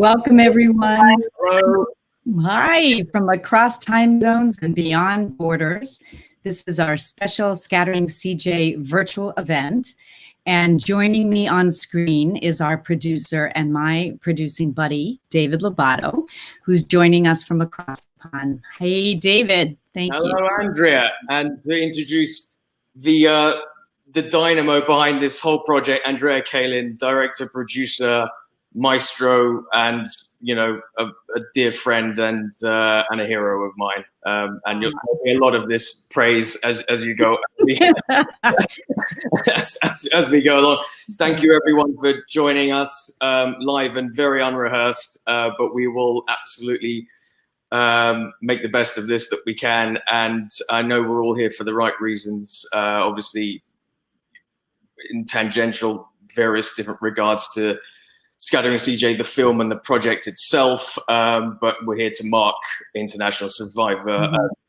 Welcome, everyone. Hello. Hi, from across time zones and beyond borders. This is our special Scattering CJ virtual event. And joining me on screen is our producer and my producing buddy, David Lobato, who's joining us from across the pond. Hey, David. Thank you. Hello, Andrea. And to introduce the dynamo behind this whole project, Andrea Kalin, director, producer, maestro, and a dear friend and a hero of mine. And you'll hear a lot of this praise as you go as we go along. Thank you everyone for joining us live and very unrehearsed, but we will absolutely make the best of this that we can. And I know we're all here for the right reasons, obviously in tangential various different regards to Scattering CJ, the film and the project itself, but we're here to mark International Suicide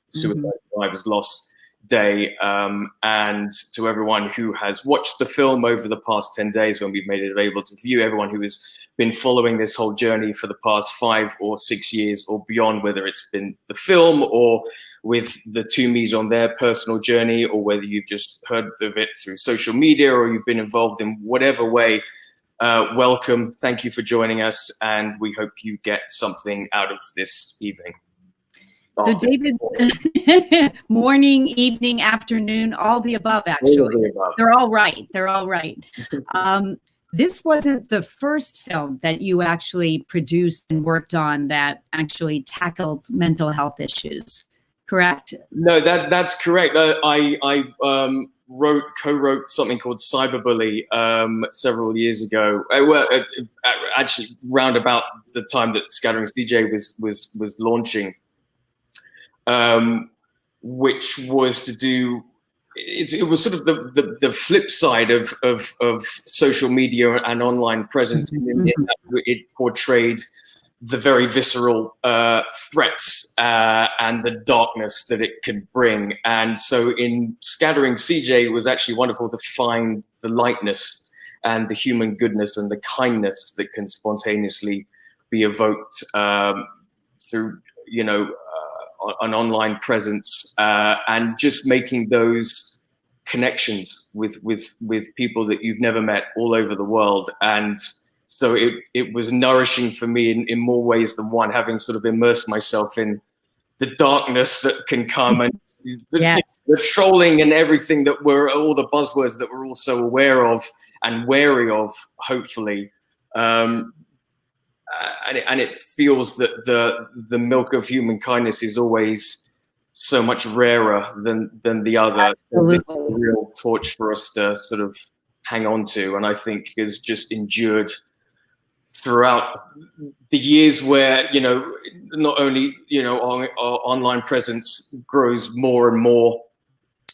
Survivors Loss Day, and to everyone who has watched the film over the past 10 days when we've made it available to view, everyone who has been following this whole journey for the past 5 or 6 years or beyond, whether it's been the film or with the Twomeys on their personal journey, or whether you've just heard of it through social media or you've been involved in whatever way. Welcome, thank you for joining us, and we hope you get something out of this evening. So David, morning, evening, afternoon, all the above, actually. All the above. They're all right, they're all right. This wasn't the first film that you actually produced and worked on that actually tackled mental health issues, correct? No, that's correct. I co-wrote something called Cyberbully several years ago. Actually, round about the time that Scattering CJ was launching, which was to do. It was sort of the flip side of social media and online presence. In that it portrayed the very visceral threats and the darkness that it can bring. And so in Scattering CJ, it was actually wonderful to find the lightness and the human goodness and the kindness that can spontaneously be evoked through, an online presence, and just making those connections with people that you've never met all over the world. And so it was nourishing for me in more ways than one, having sort of immersed myself in the darkness that can come and the trolling and everything that all the buzzwords that we're all so aware of and wary of, hopefully. And it feels that the milk of human kindness is always so much rarer than the other. Absolutely. It's a real torch for us to sort of hang on to, and I think has just endured throughout the years where, not only, our online presence grows more and more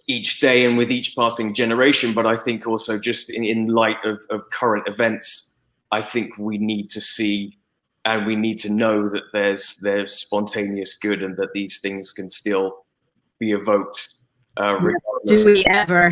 each day and with each passing generation, but I think also just in light of current events, I think we need to see and we need to know that there's spontaneous good and that these things can still be evoked. Do we ever?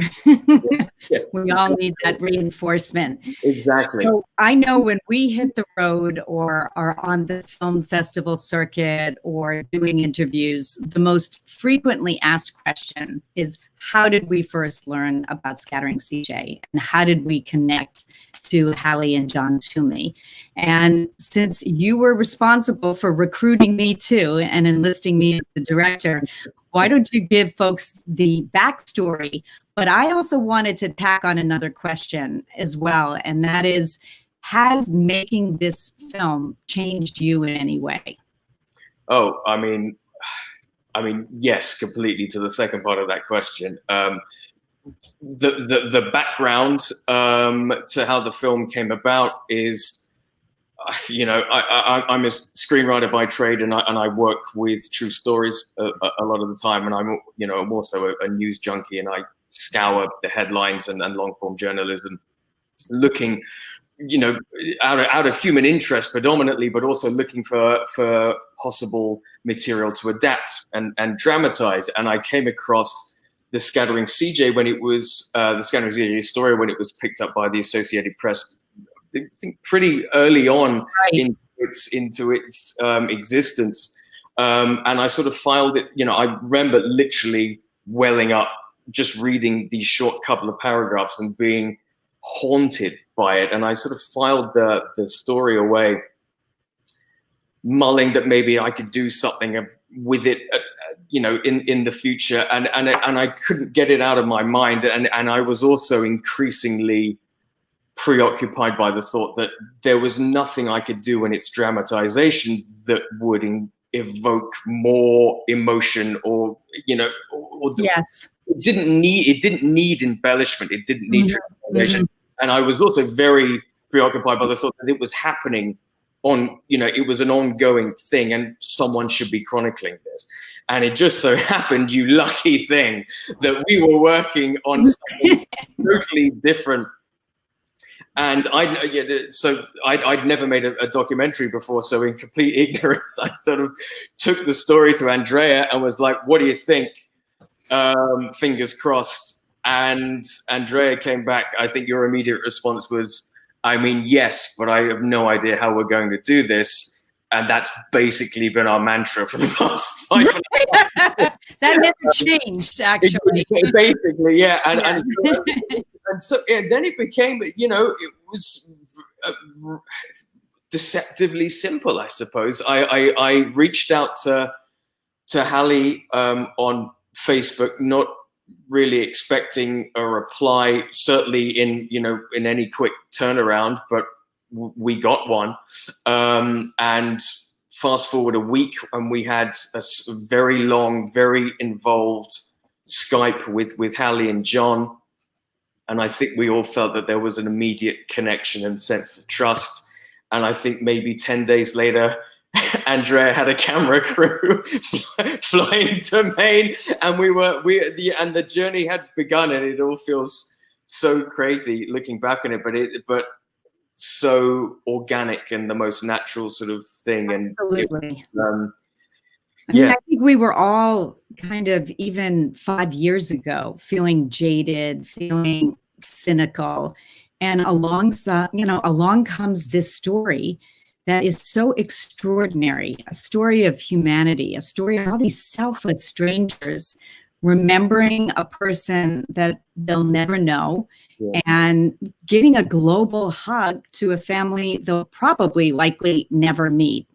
We all need that reinforcement. Exactly. So I know when we hit the road or are on the film festival circuit or doing interviews, the most frequently asked question is, how did we first learn about Scattering CJ? And how did we connect to Hallie and John Twomey? And since you were responsible for recruiting me too and enlisting me as the director, why don't you give folks the backstory? But I also wanted to tack on another question as well, and that is, has making this film changed you in any way? Oh, I mean, yes, completely to the second part of that question. The background to how the film came about is, I'm a screenwriter by trade, and I work with true stories a lot of the time, and I'm also a news junkie, and I scour the headlines and long form journalism, looking, out of human interest predominantly, but also looking for possible material to adapt and dramatize. And I came across the Scattering CJ when it was the Scattering CJ story when it was picked up by the Associated Press, I think pretty early on its existence. And I sort of filed it. You know, I remember literally welling up just reading these short couple of paragraphs and being haunted by it. And I sort of filed the story away, mulling that maybe I could do something with it, you know, in the future. And I couldn't get it out of my mind. And I was also increasingly preoccupied by the thought that there was nothing I could do in its dramatization that would evoke more emotion, or, you know, or Yes. It didn't need embellishment. It didn't need transformation. Mm-hmm. And I was also very preoccupied by the thought that it was happening on, you know, it was an ongoing thing and someone should be chronicling this. And it just so happened, you lucky thing, that we were working on something totally different. And I'd never made a documentary before. So in complete ignorance, I sort of took the story to Andrea and was like, what do you think? Fingers crossed. And Andrea came back. I think your immediate response was, I mean, yes, but I have no idea how we're going to do this. And that's basically been our mantra for the past 5 minutes. That never changed, actually. Basically, yeah. And so then it became, you know, it was deceptively simple, I suppose. I reached out to Hallie on Facebook, not really expecting a reply, certainly in any quick turnaround, but we got one. And fast forward a week, and we had a very long, very involved Skype with Hallie and John. And I think we all felt that there was an immediate connection and sense of trust. And I think maybe 10 days later, Andrea had a camera crew flying to Maine, and the journey had begun, and it all feels so crazy looking back on it, but so organic and the most natural sort of thing. Absolutely. And I mean, I think we were all kind of, even 5 years ago, feeling jaded, feeling cynical, and along comes this story that is so extraordinary, a story of humanity, a story of all these selfless strangers remembering a person that they'll never know, and giving a global hug to a family they'll probably likely never meet.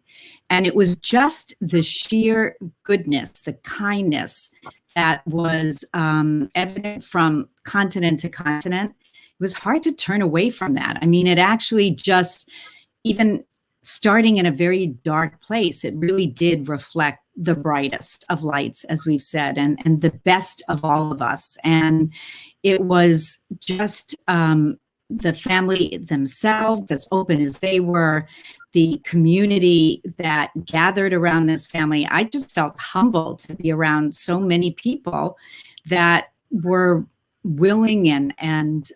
And it was just the sheer goodness, the kindness that was evident from continent to continent. It was hard to turn away from that. I mean, it actually just, even starting in a very dark place, it really did reflect the brightest of lights, as we've said, and the best of all of us. And it was just the family themselves, as open as they were, the community that gathered around this family. I just felt humbled to be around so many people that were willing and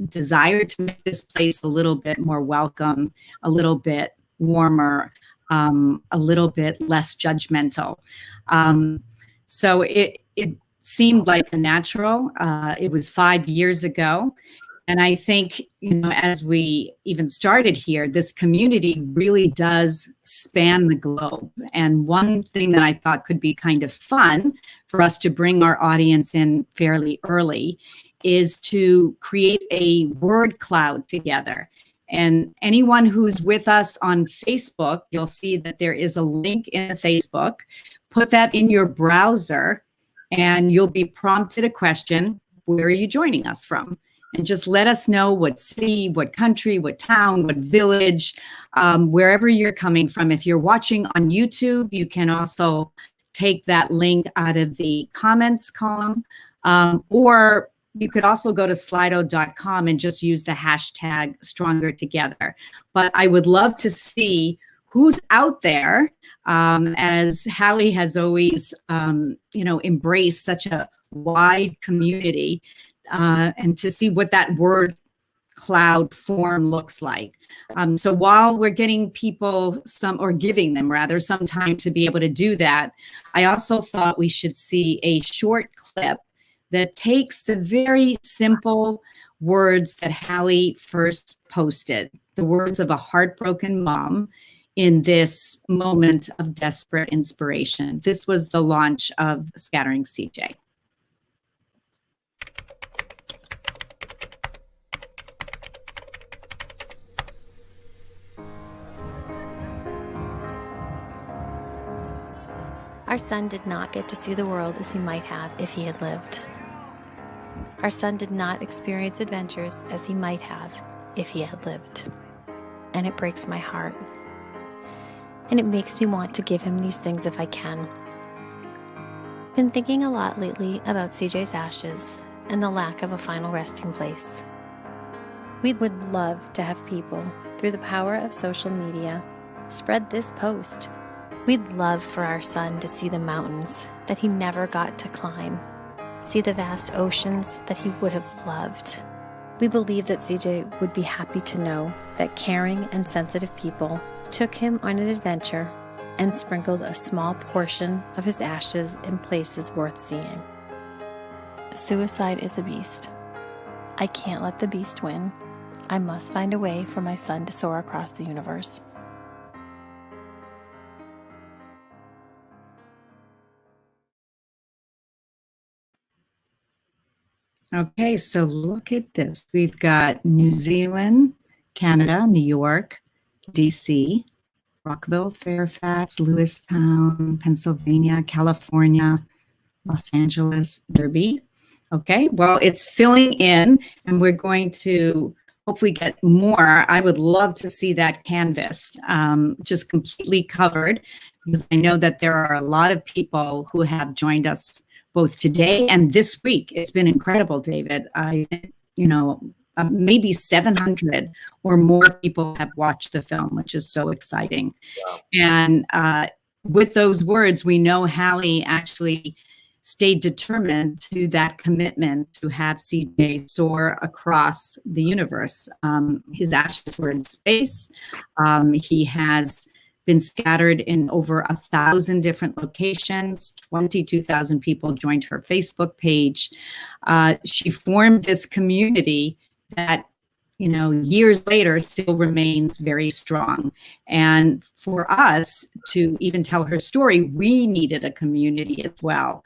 desired to make this place a little bit more welcome, a little bit warmer, a little bit less judgmental. So it seemed like a natural. It was 5 years ago. And I think, as we even started here, this community really does span the globe. And one thing that I thought could be kind of fun for us to bring our audience in fairly early is to create a word cloud together. And anyone who's with us on Facebook, you'll see that there is a link in Facebook. Put that in your browser and you'll be prompted a question. Where are you joining us from? And just let us know what city, what country, what town, what village, wherever you're coming from. If you're watching on YouTube, you can also take that link out of the comments column, or you could also go to slido.com and just use the hashtag #StrongerTogether. But I would love to see who's out there, as Hallie has always, embraced such a wide community, and to see what that word cloud form looks like. So while we're getting people giving them rather some time to be able to do that, I also thought we should see a short clip that takes the very simple words that Hallie first posted, the words of a heartbroken mom in this moment of desperate inspiration. This was the launch of Scattering CJ. Our son did not get to see the world as he might have if he had lived. Our son did not experience adventures as he might have if he had lived. And it breaks my heart. And it makes me want to give him these things if I can. Been thinking a lot lately about CJ's ashes and the lack of a final resting place. We would love to have people, through the power of social media, spread this post. We'd love for our son to see the mountains that he never got to climb, see the vast oceans that he would have loved. We believe that CJ would be happy to know that caring and sensitive people took him on an adventure and sprinkled a small portion of his ashes in places worth seeing. Suicide is a beast. I can't let the beast win. I must find a way for my son to soar across the universe. Okay, so look at this. We've got New Zealand, Canada, New York, DC, Rockville, Fairfax, Lewistown, Pennsylvania, California, Los Angeles, Derby. Okay, well, it's filling in, and we're going to hopefully get more. I would love to see that canvas just completely covered, because I know that there are a lot of people who have joined us both today and this week. It's been incredible, David. I think, maybe 700 or more people have watched the film, which is so exciting. Wow. And with those words, we know Hallie actually stayed determined to that commitment to have CJ soar across the universe. His ashes were in space. He has been scattered in over 1,000 different locations. 22,000 people joined her Facebook page. She formed this community that, years later still remains very strong. And for us to even tell her story, we needed a community as well.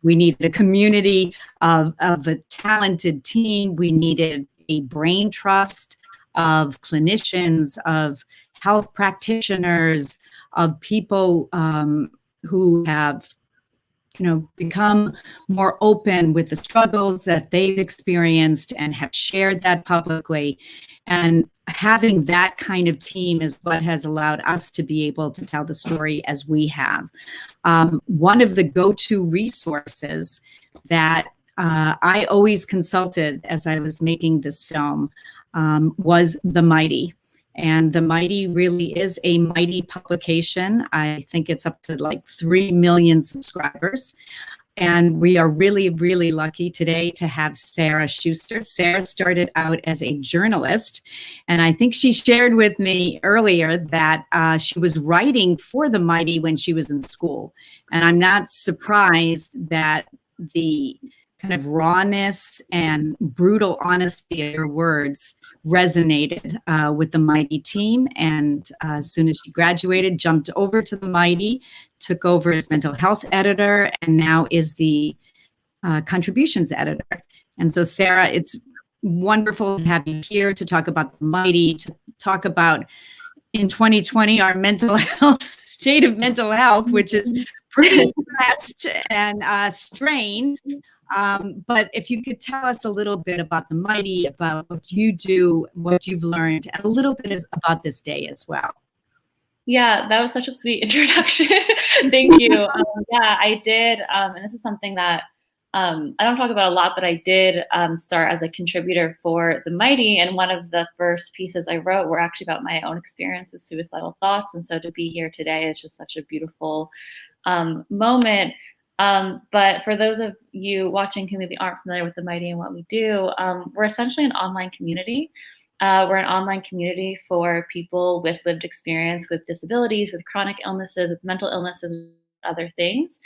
We needed a community of a talented team. We needed a brain trust of clinicians, of health practitioners, of people who have become more open with the struggles that they've experienced and have shared that publicly. And having that kind of team is what has allowed us to be able to tell the story as we have. One of the go-to resources that I always consulted as I was making this film was The Mighty. And The Mighty really is a mighty publication. I think it's up to like 3 million subscribers. And we are really, really lucky today to have Sarah Schuster. Sarah started out as a journalist. And I think she shared with me earlier that she was writing for The Mighty when she was in school. And I'm not surprised that the kind of rawness and brutal honesty of her words resonated with the Mighty team. And as soon as she graduated, jumped over to the Mighty, took over as mental health editor, and now is the contributions editor. And so, Sarah, it's wonderful to have you here to talk about the Mighty, to talk about in 2020 our mental health state of mental health, which is pretty stressed and strained. But if you could tell us a little bit about the Mighty, about what you do, what you've learned, and a little bit about this day as well. Yeah, that was such a sweet introduction. Thank you. Yeah, I did. And this is something that I don't talk about a lot, but I did start as a contributor for The Mighty. And one of the first pieces I wrote were actually about my own experience with suicidal thoughts. And so to be here today is just such a beautiful moment. But for those of you watching who maybe aren't familiar with The Mighty and what we do, we're essentially an online community. We're an online community for people with lived experience, with disabilities, with chronic illnesses, with mental illnesses, other things.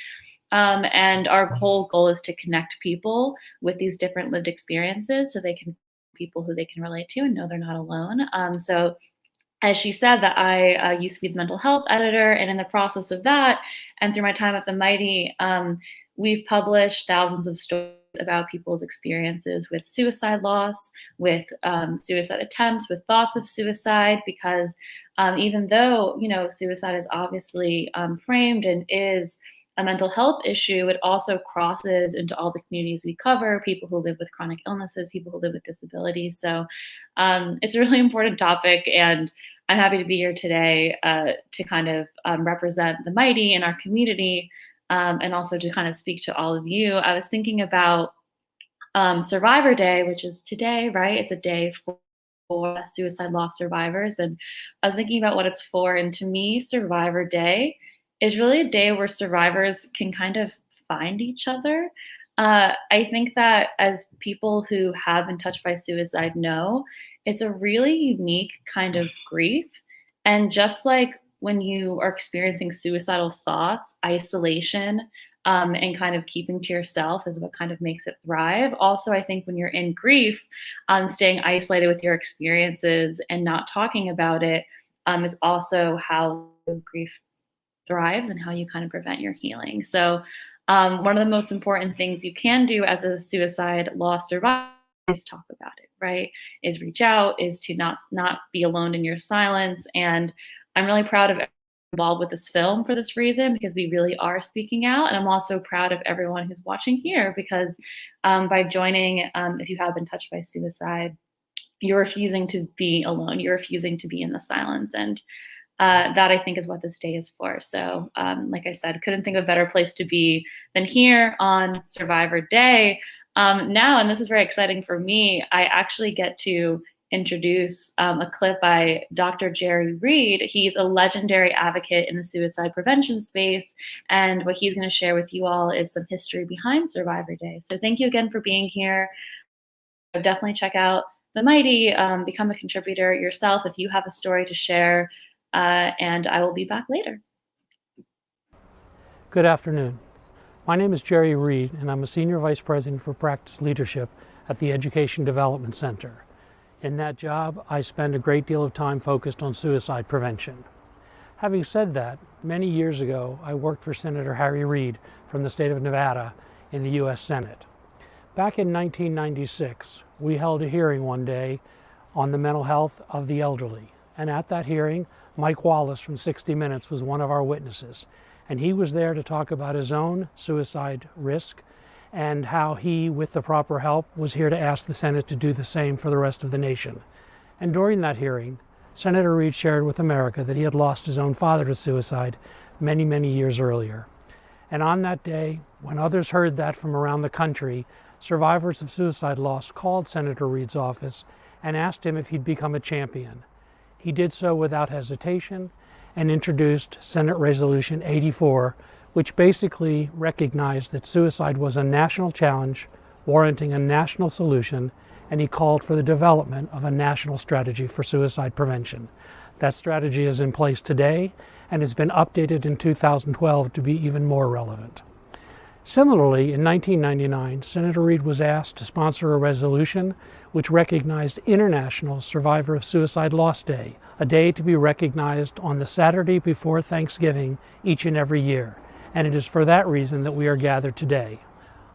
And our whole goal is to connect people with these different lived experiences so they can people who they can relate to and know they're not alone. So as she said, that I used to be the mental health editor, and in the process of that, and through my time at the Mighty, we've published thousands of stories about people's experiences with suicide loss, with suicide attempts, with thoughts of suicide, because even though, you know, suicide is obviously framed and is a mental health issue, it also crosses into all the communities we cover, people who live with chronic illnesses, people who live with disabilities. So it's a really important topic, and I'm happy to be here today to kind of represent the Mighty in our community, and also to kind of speak to all of you. I was thinking about Survivor Day, which is today, right? It's a day for suicide loss survivors. And I was thinking about what it's for. And to me, Survivor Day is really a day where survivors can kind of find each other. I think that as people who have been touched by suicide know, it's a really unique kind of grief. And just like when you are experiencing suicidal thoughts, isolation, and kind of keeping to yourself is what kind of makes it thrive. Also, I think when you're in grief, staying isolated with your experiences and not talking about it is also how grief thrives and how you kind of prevent your healing. So one of the most important things you can do as a suicide loss survivor is talk about it, right? Is reach out, is to not be alone in your silence. And I'm really proud of everyone involved with this film for this reason, because we really are speaking out. And I'm also proud of everyone who's watching here, because by joining, if you have been touched by suicide, you're refusing to be alone. You're refusing to be in the silence. And that, I think, is what this day is for. So like I said, couldn't think of a better place to be than here on Survivor Day. Now, and this is very exciting for me, I actually get to introduce a clip by Dr. Jerry Reed. He's a legendary advocate in the suicide prevention space. And what he's going to share with you all is some history behind Survivor Day. So thank you again for being here. Definitely check out the Mighty, become a contributor yourself if you have a story to share. And I will be back later. Good afternoon. My name is Jerry Reed, and I'm a Senior Vice President for Practice Leadership at the Education Development Center. In that job, I spend a great deal of time focused on suicide prevention. Having said that, many years ago, I worked for Senator Harry Reid from the state of Nevada in the U.S. Senate. Back in 1996, we held a hearing one day on the mental health of the elderly. And at that hearing, Mike Wallace from 60 Minutes was one of our witnesses. And he was there to talk about his own suicide risk and how he, with the proper help, was here to ask the Senate to do the same for the rest of the nation. And during that hearing, Senator Reid shared with America that he had lost his own father to suicide many, many years earlier. And on that day, when others heard that from around the country, survivors of suicide loss called Senator Reid's office and asked him if he'd become a champion. He did so without hesitation and introduced Senate Resolution 84, which basically recognized that suicide was a national challenge warranting a national solution, and he called for the development of a national strategy for suicide prevention. That strategy is in place today and has been updated in 2012 to be even more relevant. Similarly, in 1999, Senator Reid was asked to sponsor a resolution which recognized International Survivor of Suicide Loss Day, a day to be recognized on the Saturday before Thanksgiving each and every year. And it is for that reason that we are gathered today.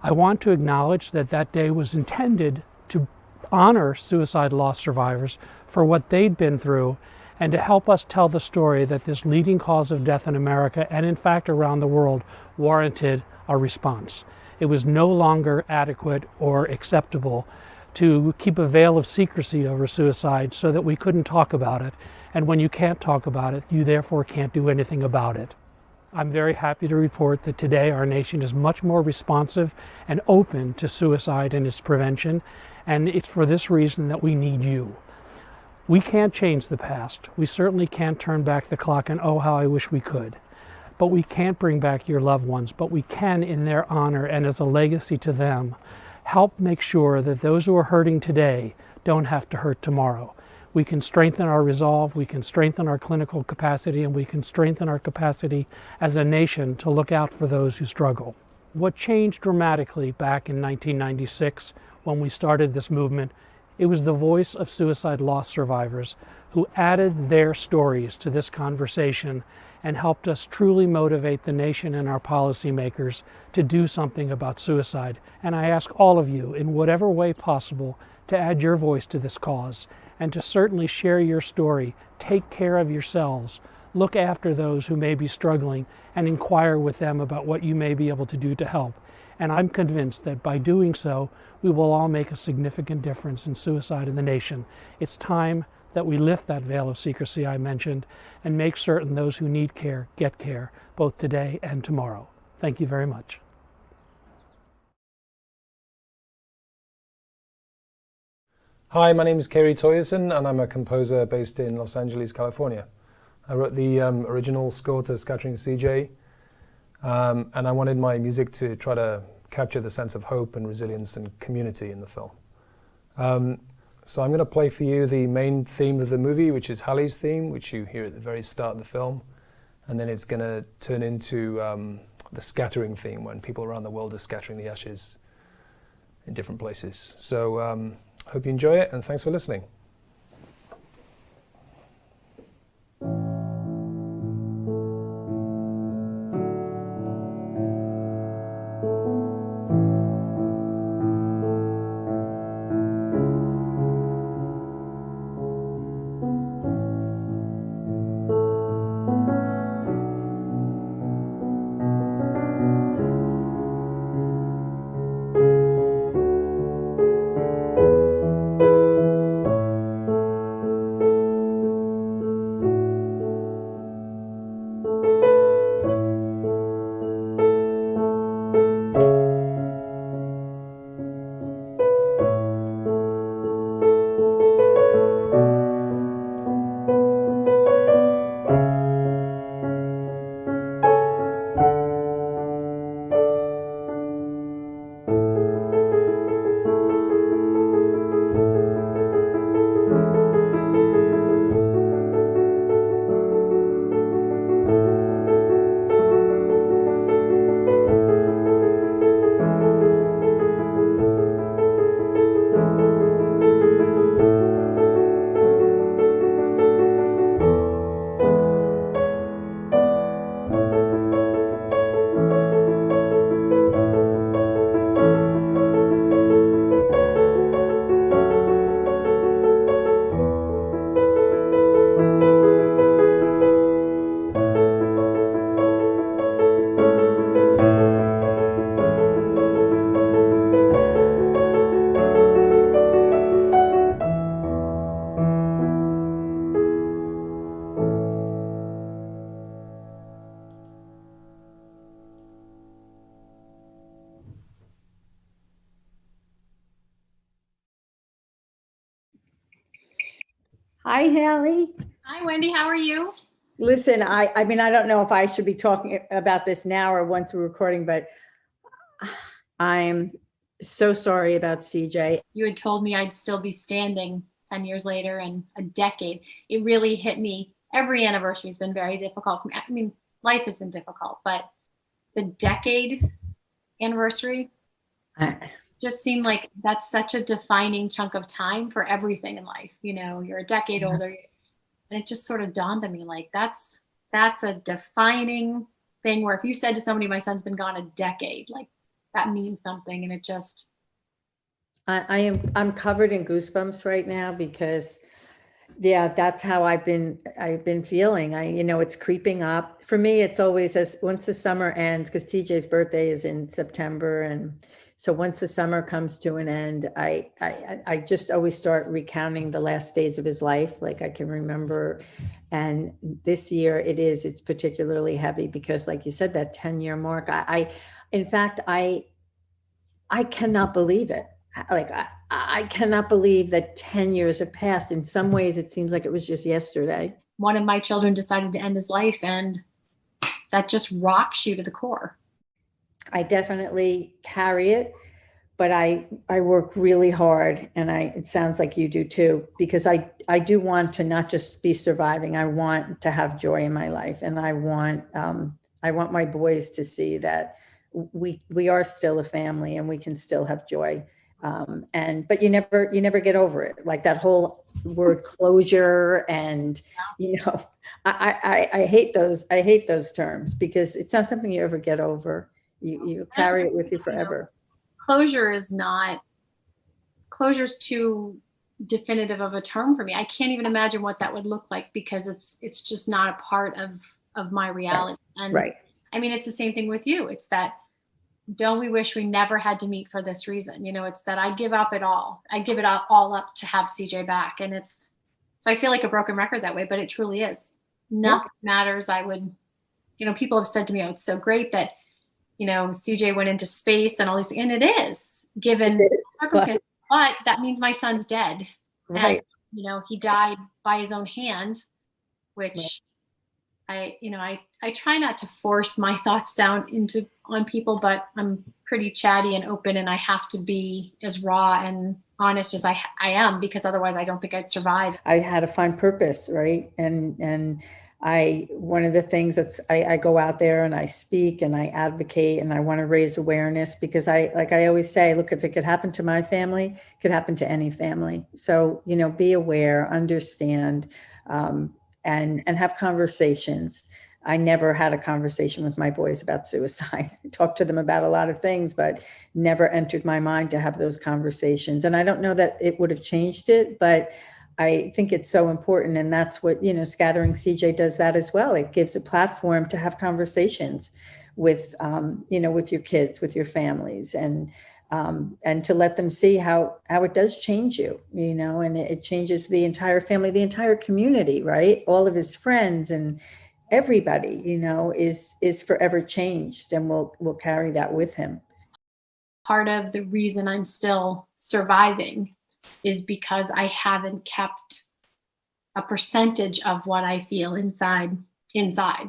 I want to acknowledge that that day was intended to honor suicide loss survivors for what they'd been through and to help us tell the story that this leading cause of death in America and in fact around the world warranted a response. It was no longer adequate or acceptable to keep a veil of secrecy over suicide so that we couldn't talk about it. And when you can't talk about it, you therefore can't do anything about it. I'm very happy to report that today our nation is much more responsive and open to suicide and its prevention, and it's for this reason that we need you. We can't change the past. We certainly can't turn back the clock, and oh, how I wish we could. But we can't bring back your loved ones, but we can, in their honor and as a legacy to them, help make sure that those who are hurting today don't have to hurt tomorrow. We can strengthen our resolve, we can strengthen our clinical capacity, and we can strengthen our capacity as a nation to look out for those who struggle. What changed dramatically back in 1996 when we started this movement It was the voice of suicide loss survivors who added their stories to this conversation and helped us truly motivate the nation and our policymakers to do something about suicide. And I ask all of you, in whatever way possible, to add your voice to this cause and to certainly share your story. Take care of yourselves. Look after those who may be struggling and inquire with them about what you may be able to do to help. And I'm convinced that by doing so, we will all make a significant difference in suicide in the nation. It's time that we lift that veil of secrecy I mentioned and make certain those who need care get care, both today and tomorrow. Thank you very much. Hi, my name is Kerry Toyerson and I'm a composer based in Los Angeles, California. I wrote the original score to Scattering CJ, and I wanted my music to try to capture the sense of hope and resilience and community in the film. So I'm going to play for you the main theme of the movie, which is Hallie's theme, which you hear at the very start of the film. And then it's going to turn into the scattering theme, when people around the world are scattering the ashes in different places. So hope you enjoy it, and thanks for listening. Hi, Hallie. Hi, Wendy. How are you? Listen, I mean, I don't know if I should be talking about this now or once we're recording, but I'm so sorry about CJ. You had told me I'd still be standing 10 years later and a decade. It really hit me. Every anniversary has been very difficult for me. I mean, life has been difficult, but the decade anniversary just seemed like that's such a defining chunk of time for everything in life. You know, you're a decade older, and it just sort of dawned on me, like, that's a defining thing where if you said to somebody, my son's been gone a decade, like, that means something. And it just, I'm covered in goosebumps right now because, yeah, that's how I've been feeling. It's creeping up for me. It's always once the summer ends, because TJ's birthday is in September, and so once the summer comes to an end, I just always start recounting the last days of his life, like I can remember. And this year it's particularly heavy because, like you said, that 10-year mark. In fact, I cannot believe it. Like I cannot believe that 10 years have passed. In some ways, it seems like it was just yesterday. one of my children decided to end his life, and that just rocks you to the core. I definitely carry it, but I work really hard, and it sounds like you do too, because I do want to not just be surviving. I want to have joy in my life, and I want my boys to see that we are still a family and we can still have joy. But you never get over it. Like that whole word closure, and I hate those terms, because it's not something you ever get over. You carry it with you forever. Closure's too definitive of a term for me. I can't even imagine what that would look like, because it's just not a part of my reality. And Right. I mean, it's the same thing with you. It's that, don't we wish we never had to meet for this reason? It's that I give up it all. I give it all up to have CJ back. And so I feel like a broken record that way, but it truly is. Nothing matters. People have said to me, oh, it's so great that, CJ went into space and all these, and it is, given circumstances, but that means my son's dead. Right. And, he died by his own hand, which I try not to force my thoughts down on people, but I'm pretty chatty and open, and I have to be as raw and honest as I am, because otherwise I don't think I'd survive. I had to find purpose, right? And one of the things I go out there and I speak and I advocate and I want to raise awareness, because I always say, look, if it could happen to my family, it could happen to any family. So, be aware, understand, and have conversations. I never had a conversation with my boys about suicide. I talked to them about a lot of things, but never entered my mind to have those conversations. And I don't know that it would have changed it, but I think it's so important. And that's what, Scattering CJ does that as well. It gives a platform to have conversations with, with your kids, with your families, and to let them see how it does change you, and it changes the entire family, the entire community, right? All of his friends and everybody, is forever changed, and will carry that with him. Part of the reason I'm still surviving is because I haven't kept a percentage of what I feel inside. And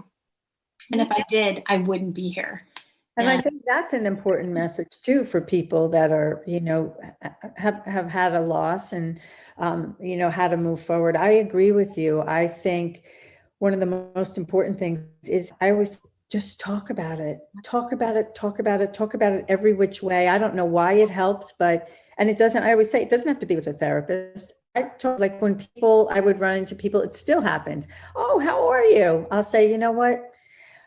if I did, I wouldn't be here. And I think that's an important message too, for people that are, have had a loss and, how to move forward. I agree with you. I think one of the most important things is I always just talk about it every which way. I don't know why it helps, and it doesn't, I always say it doesn't have to be with a therapist. I talk, like when I would run into people, it still happens. Oh, how are you? I'll say, you know what?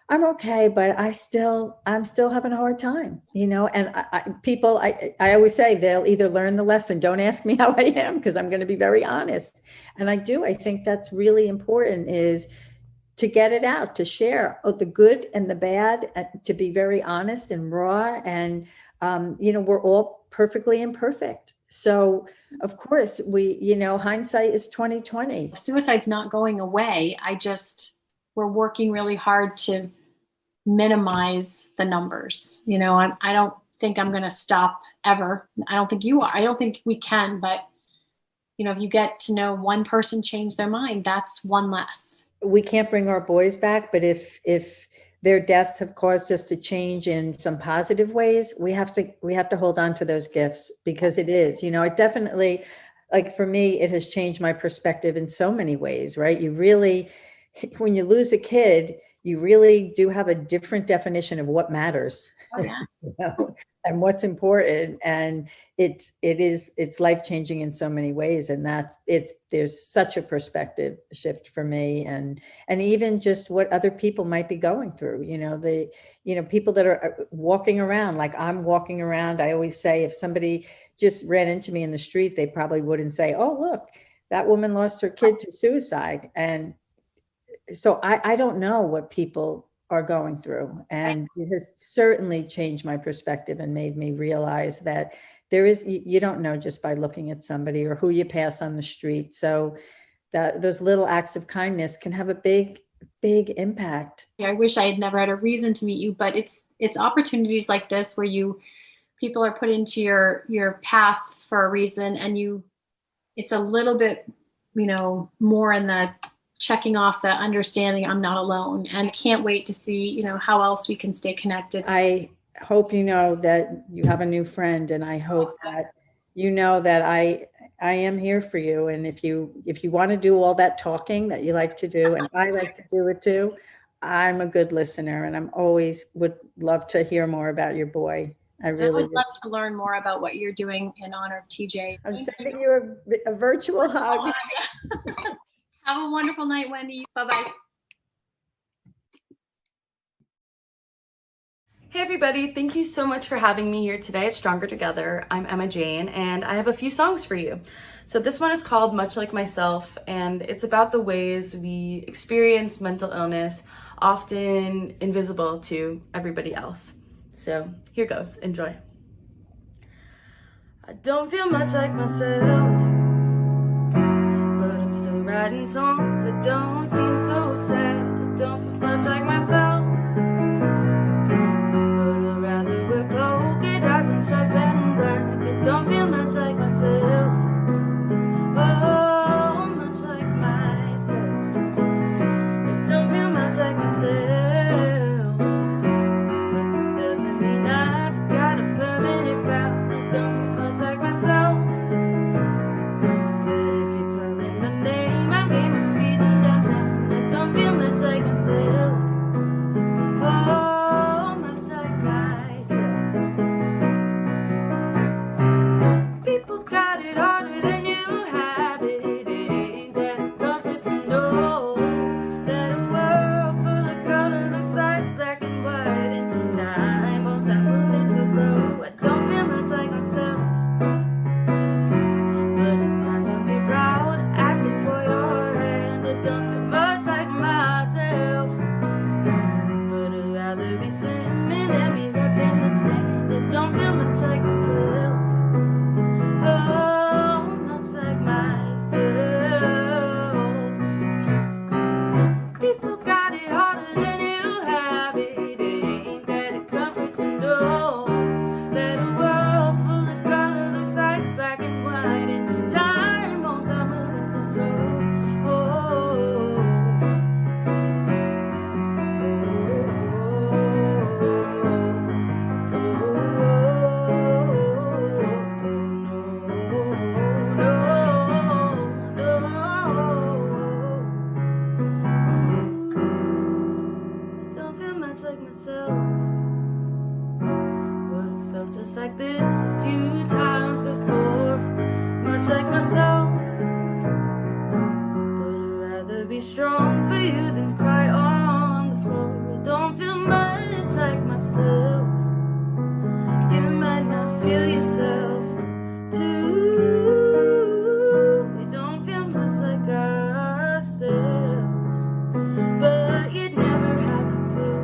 I'm okay, but I'm still having a hard time, and I always say they'll either learn the lesson. Don't ask me how I am, because I'm going to be very honest. And I think that's really important, is to get it out, to share the good and the bad, to be very honest and raw. And, we're all perfectly imperfect. So of course hindsight is 2020. Suicide's not going away. We're working really hard to minimize the numbers. I don't think I'm going to stop ever. I don't think you are. I don't think we can, but if you get to know one person change their mind, that's one less. We can't bring our boys back, but if their deaths have caused us to change in some positive ways, we have to hold on to those gifts, because it is, it definitely, like for me, it has changed my perspective in so many ways, right? You really, when you lose a kid, you really do have a different definition of what matters. Oh, yeah. And what's important. And it's life-changing in so many ways. And there's such a perspective shift for me, and even just what other people might be going through, people that are walking around, like I'm walking around. I always say, if somebody just ran into me in the street, they probably wouldn't say, oh, look, that woman lost her kid to suicide. And so I don't know what people are going through, and it has certainly changed my perspective and made me realize that you don't know just by looking at somebody or who you pass on the street. So those little acts of kindness can have a big impact. I wish I had never had a reason to meet you, but it's opportunities like this where people are put into your path for a reason, and it's a little bit, more in the checking off, the understanding I'm not alone, and can't wait to see, how else we can stay connected. I hope that you have a new friend, and I hope that that I am here for you. And if you want to do all that talking that you like to do, and I like to do it too, I'm a good listener, and I'm always would love to hear more about your boy. I I really would do. love to learn more about what you're doing in honor of TJ. I'm Thank sending you. you a virtual hug. Have a wonderful night, Wendy. Bye-bye. Hey everybody, thank you so much for having me here today at Stronger Together. I'm Emma Jane and I have a few songs for you. So this one is called Much Like Myself, and it's about the ways we experience mental illness, often invisible to everybody else. So here goes, enjoy. I don't feel much like myself, but I'm still writing songs that don't seem so sad. I don't feel much like myself, we're polka dots and stripes and black. It don't feel much like myself. Oh, much like myself. It don't feel much like myself. But it doesn't mean I've got a permanent frown. It don't feel much like myself. But if you're calling my name, I'm game of speeding downtown. It don't feel much like myself. Oh, much like myself. People got it harder than you have it. It ain't that comfort to know that a world full of color looks like black and white, and time won't stop moving so slow. I don't feel much like myself, but at times I'm too proud asking for your hand. It don't feel much like myself, but I'd rather be swimming than be left in the sand. It don't feel much like myself. Oh, much like myself. People got it harder than you have it. It ain't that a comfort to know that a world full of color looks like black and white, and time won't stop moving so slow. Oh, don't feel much like myself, but it felt just like this a few times before. Much like myself, but I'd rather be strong for you than cry on the floor. It don't feel much like myself. You might not feel yourself too. We don't feel much like ourselves, but you'd never have a clue.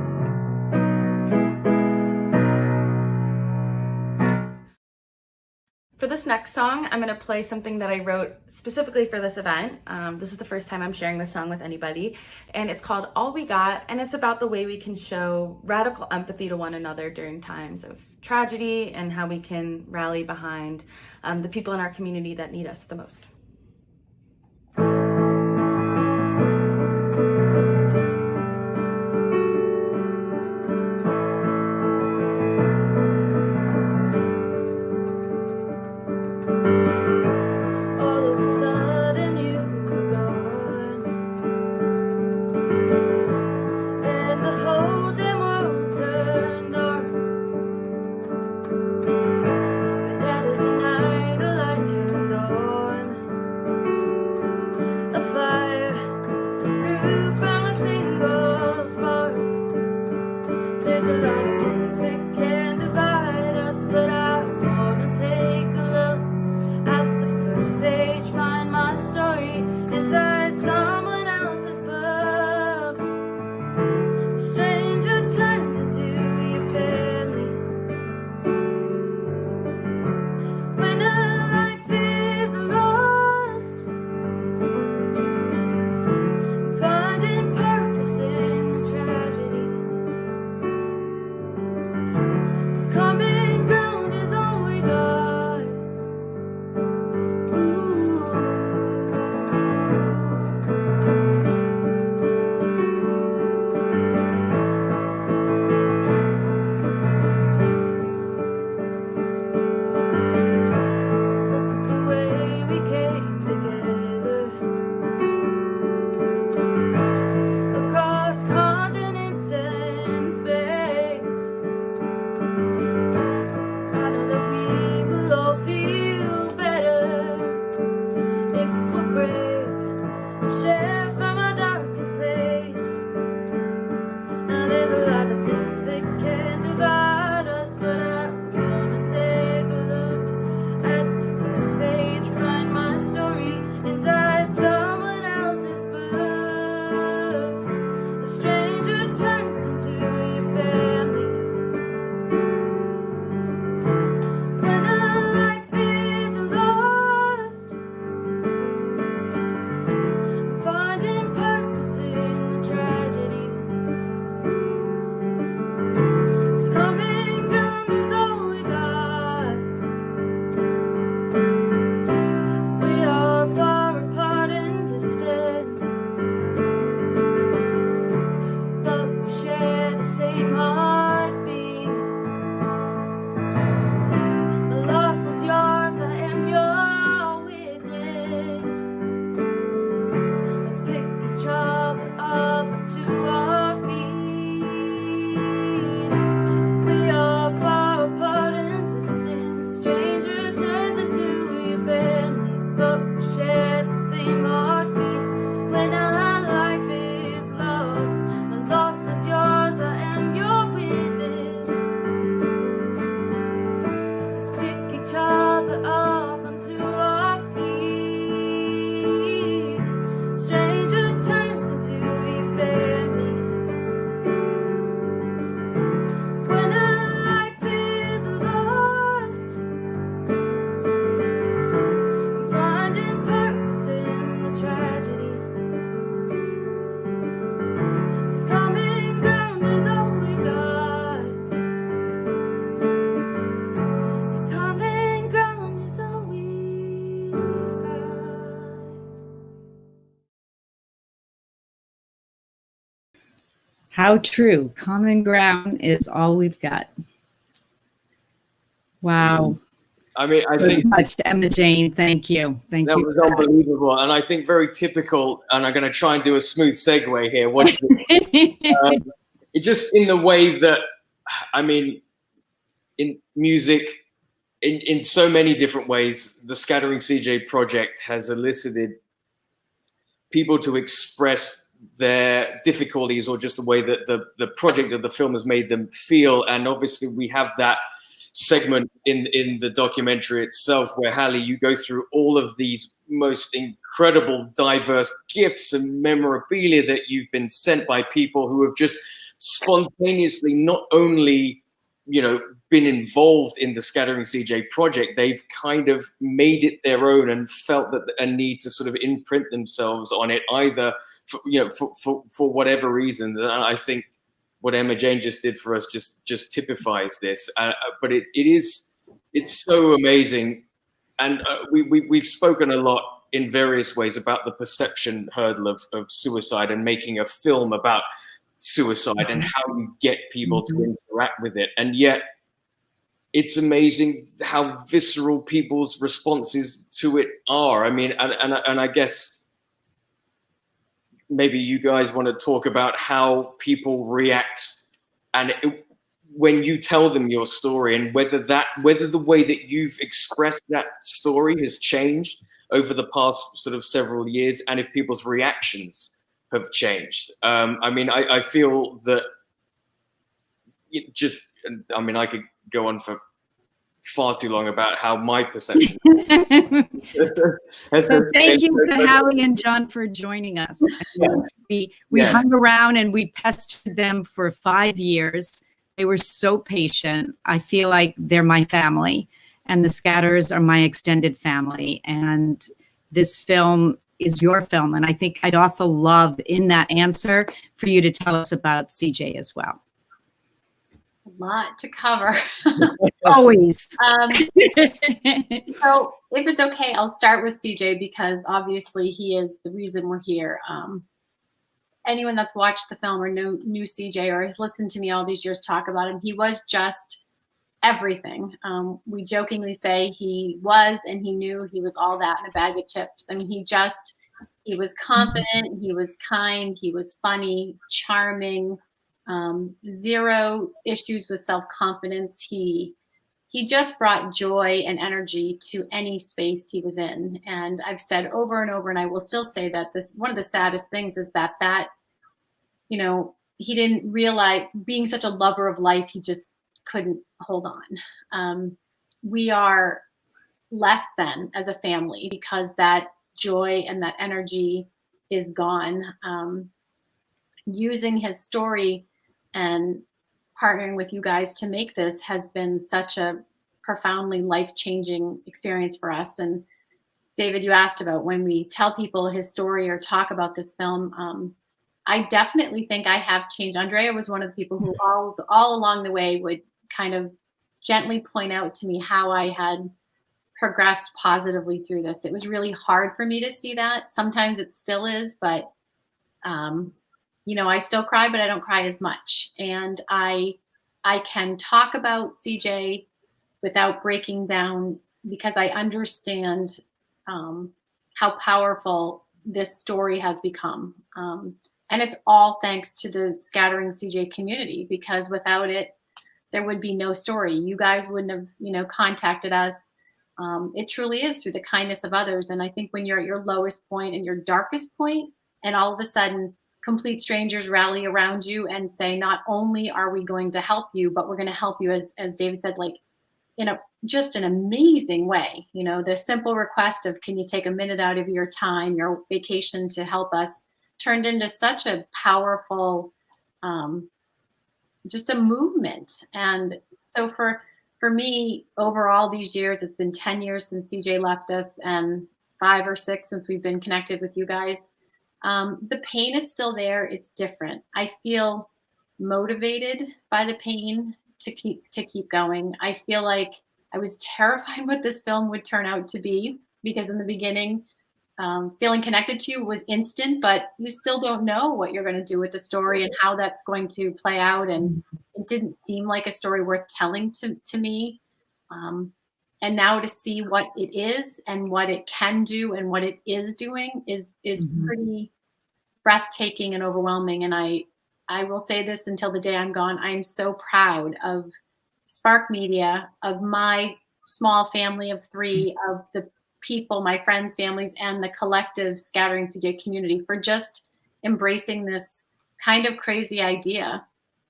For this next song, I'm going to play something that I wrote specifically for this event. This is the first time I'm sharing this song with anybody, and it's called All We Got, and it's about the way we can show radical empathy to one another during times of tragedy and how we can rally behind the people in our community that need us the most. How true. Common ground is all we've got. Wow. I mean, I think much, Emma Jane. Thank you. Thank that you. was unbelievable, and I think very typical. And I'm going to try and do a smooth segue here. Watch this. It just in the way that, I mean, in music, in so many different ways, the Scattering CJ project has elicited people to express their difficulties or just the way that the project of the film has made them feel. And obviously we have that segment in the documentary itself where, Hallie, you go through all of these most incredible diverse gifts and memorabilia that you've been sent by people who have just spontaneously not only, you know, been involved in the Scattering CJ project, they've kind of made it their own and felt that a need to sort of imprint themselves on it, either for, you know, for whatever reason. And I think what Emma Jane just did for us just typifies this. But it's so amazing, and we've spoken a lot in various ways about the perception hurdle of suicide and making a film about suicide and how you get people to interact with it. And yet it's amazing how visceral people's responses to it are. I mean, and I guess maybe you guys want to talk about how people react and when you tell them your story, and whether the way that you've expressed that story has changed over the past sort of several years, and if people's reactions have changed. I mean, I feel that I mean, I could go on for far too long about how my perception So thank you to Hallie and John for joining us. Yes. We hung around and we pestered them for 5 years. They were so patient. I feel like they're my family, and the Scatters are my extended family. And this film is your film. And I think I'd also love in that answer for you to tell us about CJ as well. A lot to cover. Always. So if it's okay, I'll start with CJ because obviously he is the reason we're here. Anyone that's watched the film or knew CJ or has listened to me all these years talk about him, he was just everything. We jokingly say he was and he knew he was all that in a bag of chips. I mean, he was confident, he was kind, he was funny, charming, zero issues with self-confidence. He just brought joy and energy to any space he was in. And I've said over and over, and I will still say that one of the saddest things is that you know, he didn't realize, being such a lover of life, he just couldn't hold on. We are less than as a family because that joy and that energy is gone. Using his story and partnering with you guys to make this has been such a profoundly life-changing experience for us. And David, you asked about when we tell people his story or talk about this film. I definitely think I have changed. Andrea was one of the people who all along the way would kind of gently point out to me how I had progressed positively through this. It was really hard for me to see that. Sometimes it still is, but you know, I still cry, but I don't cry as much. And I can talk about CJ without breaking down because I understand how powerful this story has become. And it's all thanks to the Scattering CJ community, because without it, there would be no story. You guys wouldn't have, you know, contacted us. It truly is through the kindness of others. And I think when you're at your lowest point and your darkest point, and all of a sudden complete strangers rally around you and say, not only are we going to help you, but we're going to help you, as David said, like in just an amazing way. You know, the simple request of, can you take a minute out of your time, your vacation to help us, turned into such a powerful, just a movement. And so for me, over all these years, it's been 10 years since CJ left us and 5 or 6 since we've been connected with you guys. The pain is still there. It's different. I feel motivated by the pain to keep going. I feel like I was terrified what this film would turn out to be, because in the beginning, feeling connected to was instant, but you still don't know what you're going to do with the story and how that's going to play out. And it didn't seem like a story worth telling to me. And now to see what it is and what it can do and what it is doing is pretty breathtaking and overwhelming. And I will say this until the day I'm gone. I'm so proud of Spark Media, of my small family of 3, of the people, my friends, families, and the collective Scattering CJ community for just embracing this kind of crazy idea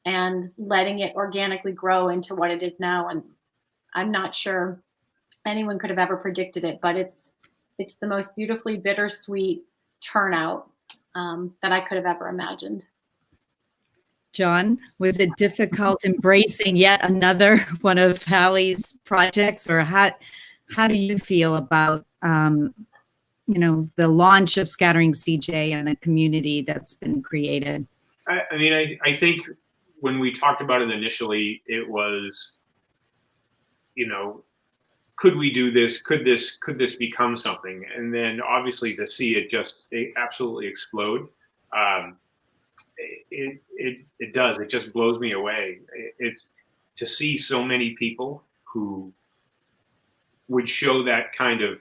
and letting it organically grow into what it is now. And I'm not sure anyone could have ever predicted it, but it's the most beautifully bittersweet turnout that I could have ever imagined. John, was it difficult embracing yet another one of Hallie's projects, or how do you feel about the launch of Scattering CJ and the community that's been created? I think when we talked about it initially, it was, could we do this? Could this become something? And then obviously to see it just absolutely explode, it does. It just blows me away. It's to see so many people who would show that kind of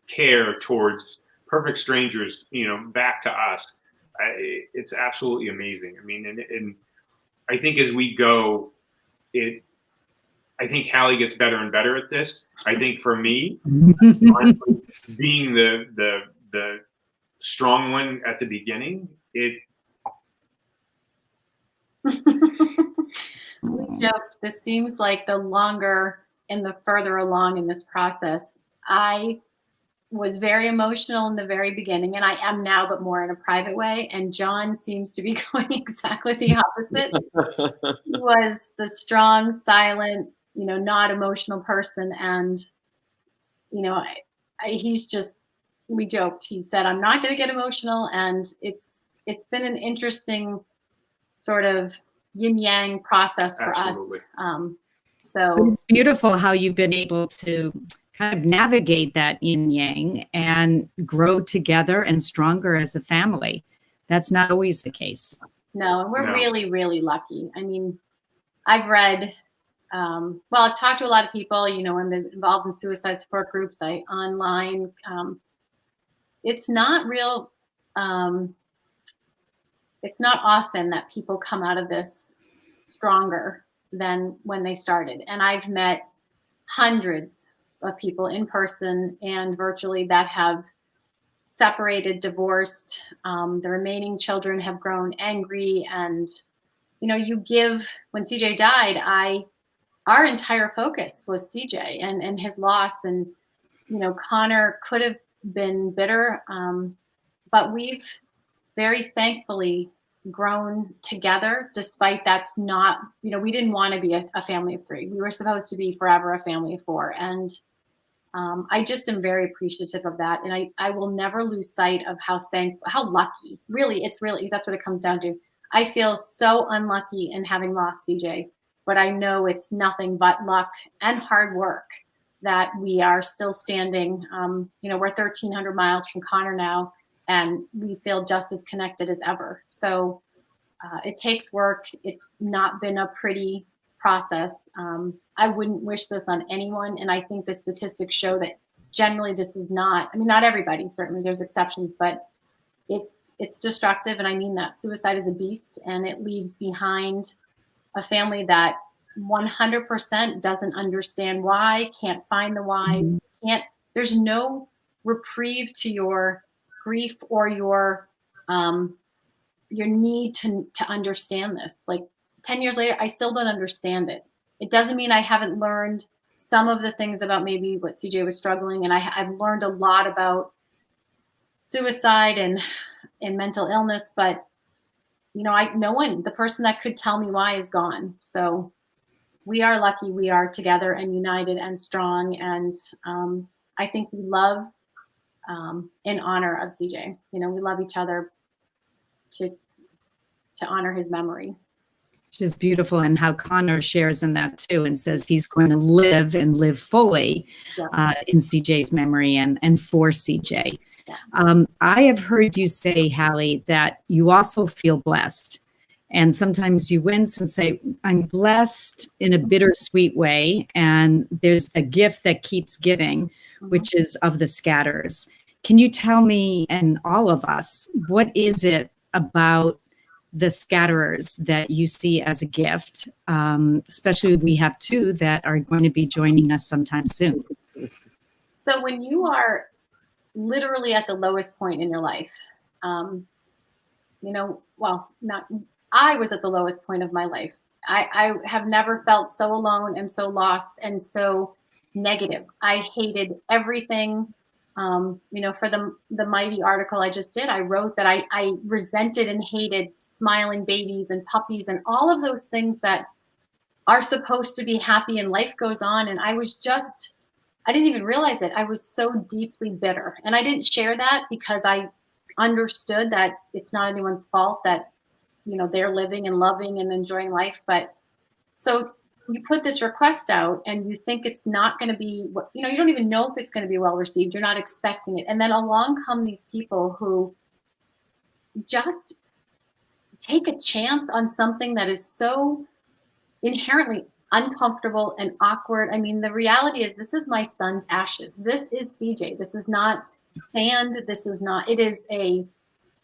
care towards perfect strangers, back to us. It's absolutely amazing. And I think as we go, I think Hallie gets better and better at this. I think for me, honestly, being the strong one at the beginning, We joked, this seems like the longer and the further along in this process. I was very emotional in the very beginning, and I am now, but more in a private way. And John seems to be going exactly the opposite. He was the strong, silent, not emotional person. And, he's just, we joked, he said, I'm not going to get emotional. And it's been an interesting sort of yin yang process for Absolutely. us. But it's beautiful how you've been able to kind of navigate that yin yang and grow together and stronger as a family. That's not always the case. No, and we're really, really lucky. I've read, I've talked to a lot of people, I'm involved in suicide support groups, online. It's not real. It's not often that people come out of this stronger than when they started. And I've met hundreds of people in person and virtually that have separated, divorced. The remaining children have grown angry. And, when CJ died, our entire focus was CJ and his loss. And, Connor could have been bitter, but we've very thankfully grown together, despite that's not, we didn't want to be a family of 3. We were supposed to be forever a family of 4. And I just am very appreciative of that. And I will never lose sight of how lucky, really, that's what it comes down to. I feel so unlucky in having lost CJ, but I know it's nothing but luck and hard work that we are still standing. We're 1,300 miles from Connor now, and we feel just as connected as ever. So it takes work. It's not been a pretty process. I wouldn't wish this on anyone. And I think the statistics show that generally this is not, not everybody, certainly there's exceptions, but it's destructive. And I mean that. Suicide is a beast, and it leaves behind a family that 100% doesn't understand why, can't find the why, there's no reprieve to your grief or your need to understand this. Like 10 years later, I still don't understand it. It doesn't mean I haven't learned some of the things about maybe what CJ was struggling. And I've learned a lot about suicide and mental illness, but no one, the person that could tell me why is gone. So we are lucky we are together and united and strong. And I think we love in honor of CJ. We love each other to honor his memory. Which is beautiful, and how Connor shares in that too, and says he's going to live and live fully in CJ's memory and for CJ. I have heard you say, Hallie, that you also feel blessed. And sometimes you wince and say, I'm blessed in a bittersweet way. And there's a gift that keeps giving, which is of the scatterers. Can you tell me and all of us, what is it about the scatterers that you see as a gift? Especially we have two that are going to be joining us sometime soon. So when you are literally at the lowest point in your life, I was at the lowest point of my life. I have never felt so alone and so lost and so negative. I hated everything. For the Mighty article I just did, I wrote that I resented and hated smiling babies and puppies and all of those things that are supposed to be happy and life goes on. And I didn't even realize it. I was so deeply bitter. And I didn't share that because I understood that it's not anyone's fault that, they're living and loving and enjoying life. But so you put this request out and you think it's not going to be, you don't even know if it's going to be well received. You're not expecting it. And then along come these people who just take a chance on something that is so inherently uncomfortable and awkward. I mean, the reality is this is my son's ashes. This is CJ. This is not sand. It is a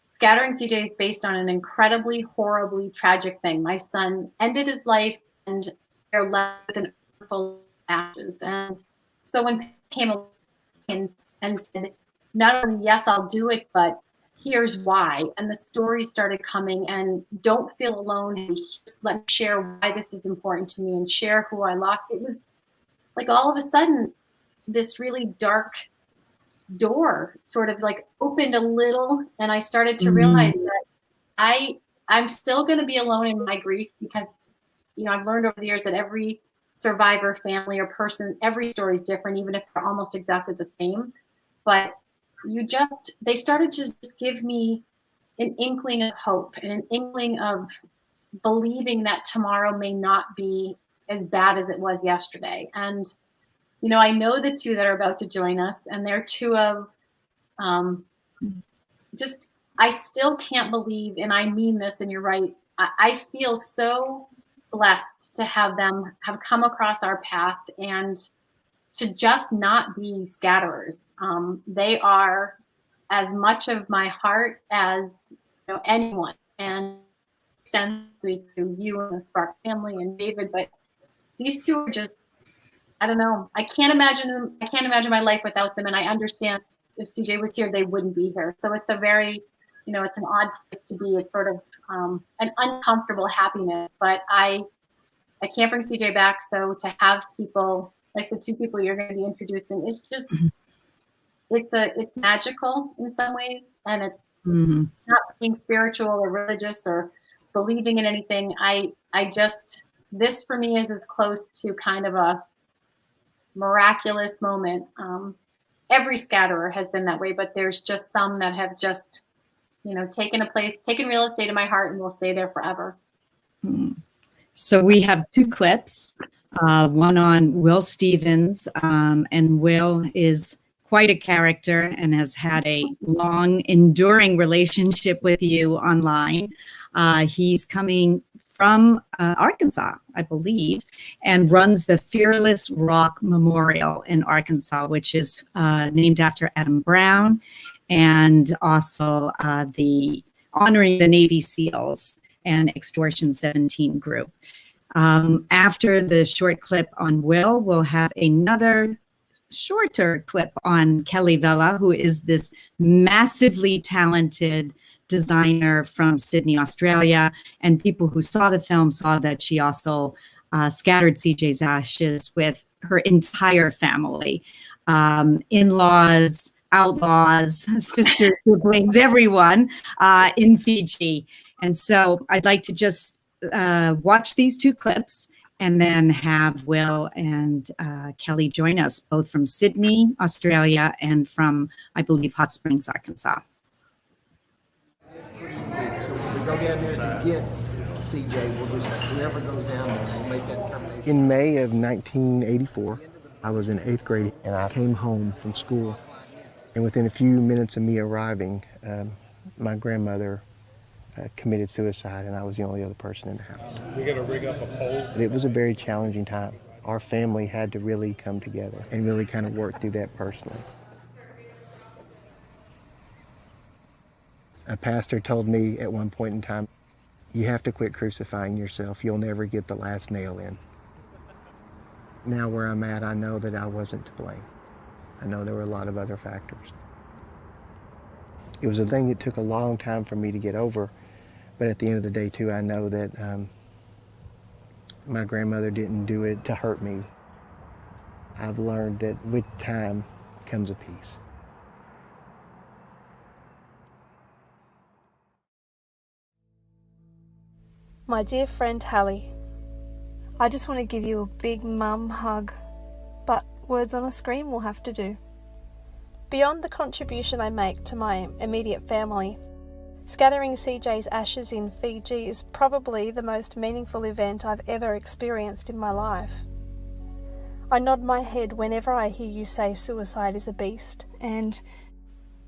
scattering CJ is based on an incredibly, horribly tragic thing. My son ended his life and they're left with an earth full of ashes. And so when people came along and said, not only yes, I'll do it, but here's why. And the stories started coming, and don't feel alone. Just let me share why this is important to me and share who I lost. It was like all of a sudden, this really dark door sort of like opened a little, and I started to realize that I'm still going to be alone in my grief because, I've learned over the years that every survivor, family, or person, every story is different, even if they're almost exactly the same. But they started to just give me an inkling of hope and an inkling of believing that tomorrow may not be as bad as it was yesterday. And, I know the two that are about to join us, and they're two of I still can't believe, and I mean this, and you're right, I feel so blessed to have them have come across our path and to just not be scatterers. They are as much of my heart as anyone, and extensively to you and the Spark family and David. But these two are just, I don't know. I can't imagine them. I can't imagine my life without them. And I understand if CJ was here, they wouldn't be here. So it's a very, it's an odd place to be. It's sort of an uncomfortable happiness. But I can't bring CJ back. So to have people like the two people you're going to be introducing, it's just, it's magical in some ways. And it's not being spiritual or religious or believing in anything. This for me is as close to kind of a miraculous moment. Every scatterer has been that way, but there's just some that have just, taken real estate in my heart and will stay there forever. So we have two clips, one on Will Stevens, and Will is quite a character and has had a long, enduring relationship with you online. He's coming from Arkansas, I believe, and runs the Fearless Rock Memorial in Arkansas, which is named after Adam Brown, and also the honoring the Navy SEALs and Extortion 17 group. After the short clip on Will, we'll have another shorter clip on Kelly Vela, who is this massively talented designer from Sydney, Australia. And people who saw the film saw that she also scattered CJ's ashes with her entire family, in-laws, outlaws, sisters, siblings, everyone in Fiji. And so I'd like to just watch these two clips and then have Will and Kelly join us, both from Sydney, Australia, and from, I believe, Hot Springs, Arkansas. So we go down there to get CJ, we'll just, whoever goes down there, we'll make that determination. In May of 1984, I was in 8th grade and I came home from school. And within a few minutes of me arriving, my grandmother committed suicide, and I was the only other person in the house. We got to rig up a pole. But it was a very challenging time. Our family had to really come together and really kind of work through that personally. A pastor told me at one point in time, you have to quit crucifying yourself. You'll never get the last nail in. Now where I'm at, I know that I wasn't to blame. I know there were a lot of other factors. It was a thing that took a long time for me to get over, but at the end of the day too, I know that my grandmother didn't do it to hurt me. I've learned that with time comes a peace. My dear friend Hallie, I just want to give you a big mum hug, but words on a screen will have to do. Beyond the contribution I make to my immediate family, scattering CJ's ashes in Fiji is probably the most meaningful event I've ever experienced in my life. I nod my head whenever I hear you say suicide is a beast, and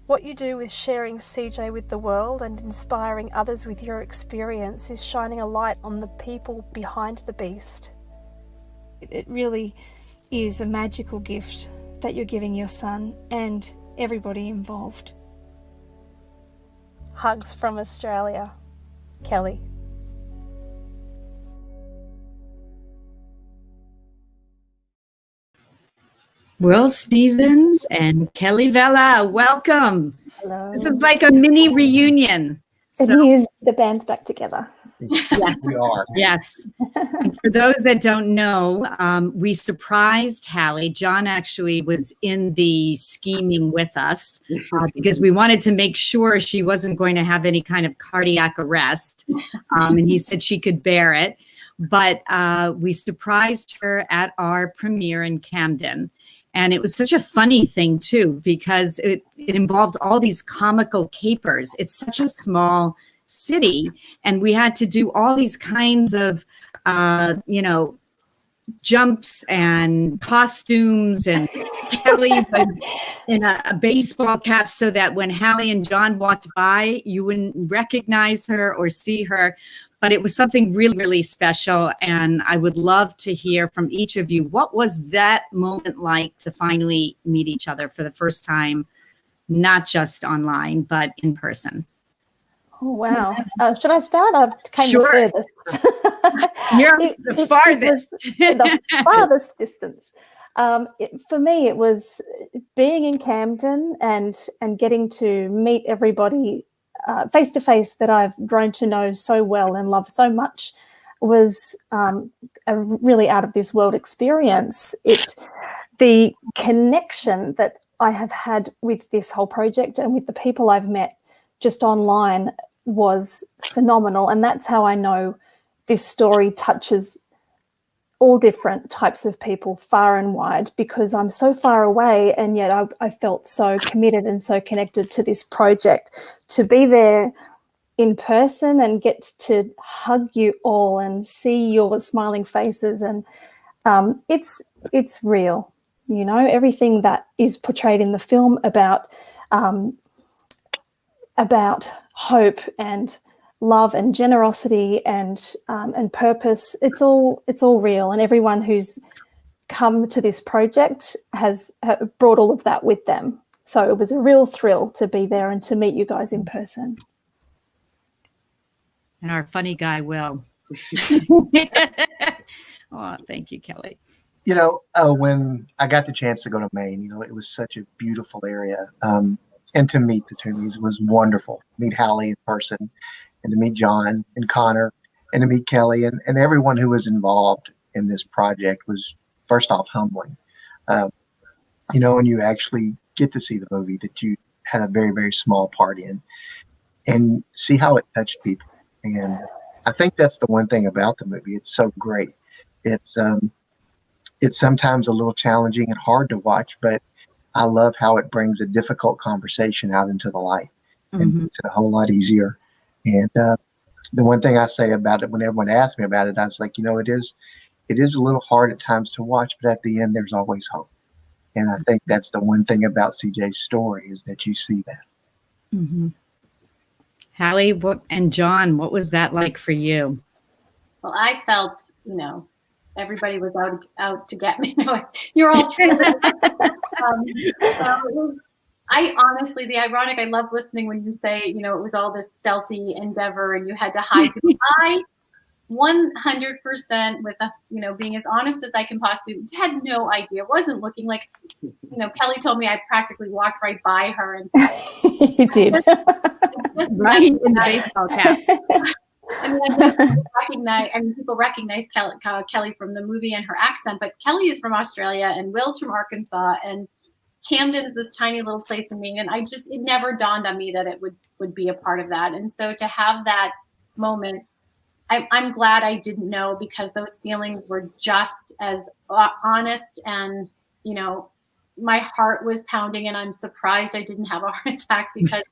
what you do with sharing CJ with the world and inspiring others with your experience is shining a light on the people behind the beast. It really is a magical gift that you're giving your son and everybody involved. Hugs from Australia, Kelly. Will Stevens and Kelly Vella, welcome. Hello. This is like a mini reunion. It is. The band's back together. Yes, we are. Yes. And for those that don't know, we surprised Hallie. John actually was in the scheming with us because we wanted to make sure she wasn't going to have any kind of cardiac arrest. And he said she could bear it. But we surprised her at our premiere in Camden. And it was such a funny thing, too, because it involved all these comical capers. It's such a small city. And we had to do all these kinds of, jumps and costumes. And Kelly was in a baseball cap so that when Hallie and John walked by, you wouldn't recognize her or see her. But it was something really, really special. And I would love to hear from each of you. What was that moment like to finally meet each other for the first time, not just online, but in person? Oh, wow. Should I start? I've came Sure. the furthest. You're the farthest. The farthest distance. For me, it was being in Camden and getting to meet everybody face to face that I've grown to know so well and love so much was a really out of this world experience. The connection that I have had with this whole project and with the people I've met just online was phenomenal. And that's how I know this story touches all different types of people far and wide, because I'm so far away and yet I felt so committed and so connected to this project. To be there in person and get to hug you all and see your smiling faces, and it's real, everything that is portrayed in the film about hope and love and generosity and purpose. It's all real, and everyone who's come to this project has brought all of that with them. So it was a real thrill to be there and to meet you guys in person. And our funny guy, Will. Oh, thank you, Kelly. When I got the chance to go to Maine, it was such a beautiful area. And to meet the Twomeys was wonderful. Meet Hallie in person, and to meet John and Connor, and to meet Kelly, and everyone who was involved in this project was, first off, humbling. When you actually get to see the movie that you had a very, very small part in, and see how it touched people. And I think that's the one thing about the movie. It's so great. It's sometimes a little challenging and hard to watch, but I love how it brings a difficult conversation out into the light and makes it a whole lot easier. And the one thing I say about it when everyone asks me about it, I was like, it is a little hard at times to watch, but at the end, there's always hope. And I think that's the one thing about CJ's story is that you see that. Mm-hmm. Hallie, and John, what was that like for you? Well, I felt, everybody was out to get me. No, you're all. I honestly, the ironic, I love listening when you say, it was all this stealthy endeavor and you had to hide. I 100% with being as honest as I can possibly, had no idea. Wasn't looking like, Kelly told me I practically walked right by her. And you did. Right in the baseball cap. People recognize Kelly from the movie and her accent, but Kelly is from Australia and Will's from Arkansas, and Camden is this tiny little place in Maine. And it never dawned on me that it would be a part of that. And so to have that moment, I'm glad I didn't know, because those feelings were just as honest, and, my heart was pounding, and I'm surprised I didn't have a heart attack, because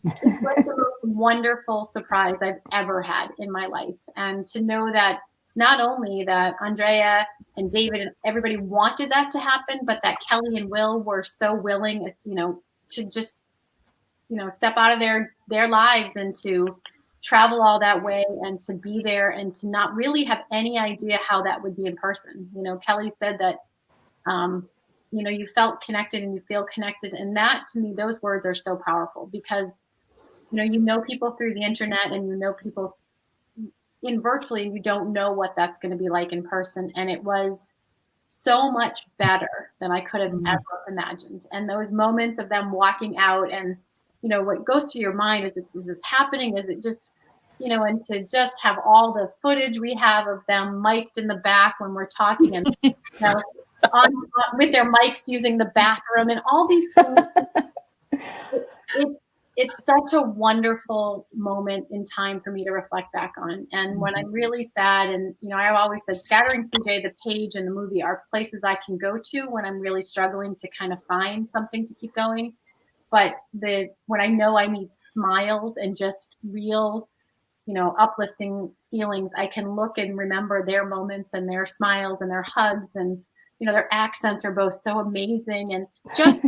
it's like the most wonderful surprise I've ever had in my life. And to know that not only that Andrea and David and everybody wanted that to happen, but that Kelly and Will were so willing, to just, step out of their lives and to travel all that way and to be there and to not really have any idea how that would be in person. Kelly said that, you felt connected and you feel connected. And that, to me, those words are so powerful, because, people through the internet, and people in virtually, and you don't know what that's going to be like in person. And it was so much better than I could have ever imagined. And those moments of them walking out, and, what goes through your mind is this happening? Is it just, and to just have all the footage we have of them mic'd in the back when we're talking, and, with their mics using the bathroom and all these things. It's such a wonderful moment in time for me to reflect back on. And when I'm really sad, and, I've always said Scattering CJ, the page, and the movie are places I can go to when I'm really struggling to kind of find something to keep going. But when I know I need smiles and just real, uplifting feelings, I can look and remember their moments and their smiles and their hugs, and, their accents are both so amazing. And just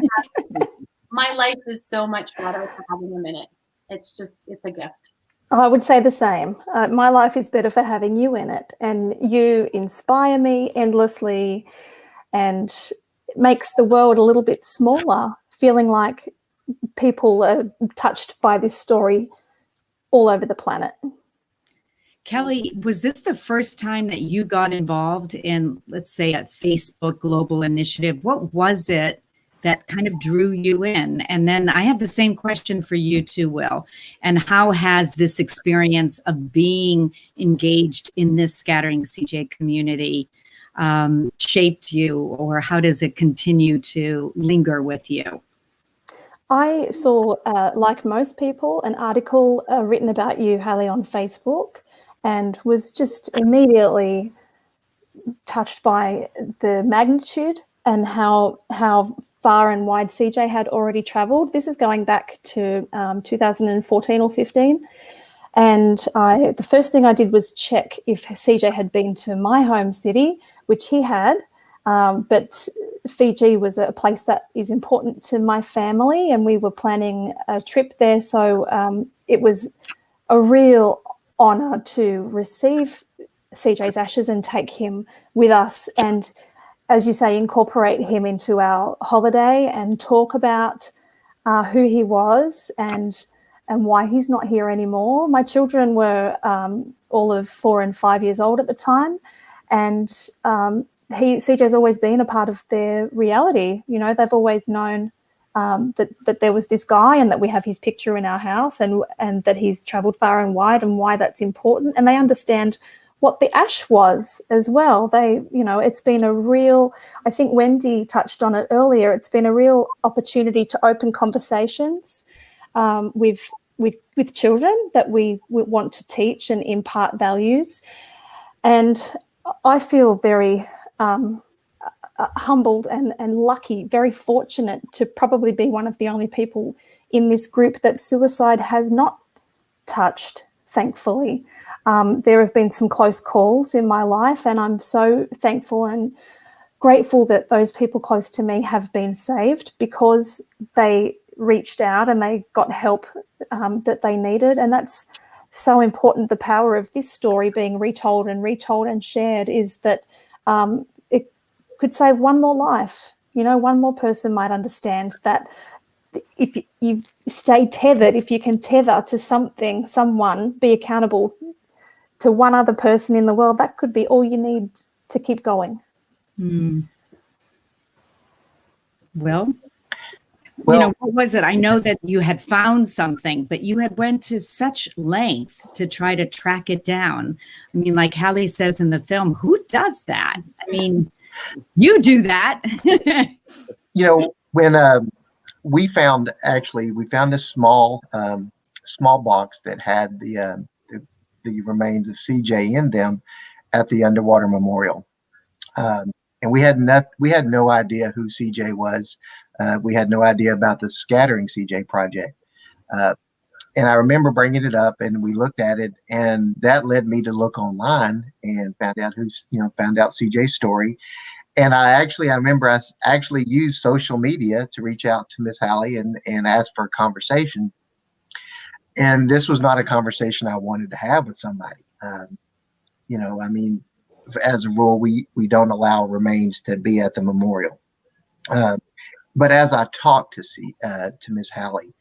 my life is so much better for having them in it. It's a gift. I would say the same. My life is better for having you in it, and you inspire me endlessly, and it makes the world a little bit smaller, feeling like people are touched by this story all over the planet. Kelly, was this the first time that you got involved in, let's say, a Facebook global initiative? What was it that kind of drew you in? And then I have the same question for you too, Will. And how has this experience of being engaged in this Scattering CJ community shaped you, or how does it continue to linger with you? I saw, like most people, an article written about you, Hallie, on Facebook, and was just immediately touched by the magnitude and how far and wide CJ had already traveled. This is going back to 2014 or 15. And the first thing I did was check if CJ had been to my home city, which he had. But Fiji was a place that is important to my family, and we were planning a trip there. So it was a real honor to receive CJ's ashes and take him with us. And as you say, incorporate him into our holiday and talk about who he was and why he's not here anymore. My children were all of 4 and 5 years old at the time, and CJ's always been a part of their reality. They've always known that there was this guy, and that we have his picture in our house, and that he's traveled far and wide, and why that's important. And they understand what the ash was as well. It's been a real, I think Wendy touched on it earlier, it's been a real opportunity to open conversations with children that we want to teach and impart values. And I feel very humbled and lucky, very fortunate to probably be one of the only people in this group that suicide has not touched thankfully. There have been some close calls in my life, and I'm so thankful and grateful that those people close to me have been saved because they reached out and they got help that they needed. And that's so important. The power of this story being retold and shared is that it could save one more life. You know, one more person might understand that if you stay tethered, if you can tether to something, someone, be accountable to one other person in the world, that could be all you need to keep going. Well, you know, what was it? I know that you had found something, but you had went to such length to try to track it down. I mean, like Hallie says in the film, who does that? I mean, you do that. You know, when we found this small box that had the remains of CJ in them at the underwater memorial, and we had no idea who CJ was. We had no idea about the Scattering CJ project. And I remember bringing it up, and we looked at it, and that led me to look online and found out CJ's story. And I remember I actually used social media to reach out to Miss Hallie and ask for a conversation. And this was not a conversation I wanted to have with somebody. You know, I mean, as a rule, we don't allow remains to be at the memorial. But as I talked to Miss Hallie,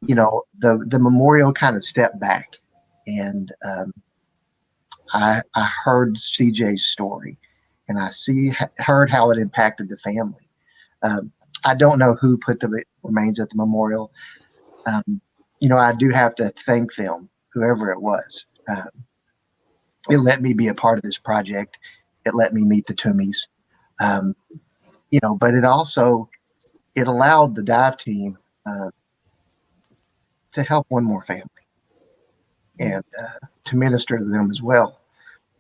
you know, the memorial kind of stepped back, and I heard CJ's story, and I heard how it impacted the family. I don't know who put the remains at the memorial. You know, I do have to thank them, whoever it was. It let me be a part of this project. It let me meet the Twomeys. You know, but it allowed the dive team to help one more family and to minister to them as well.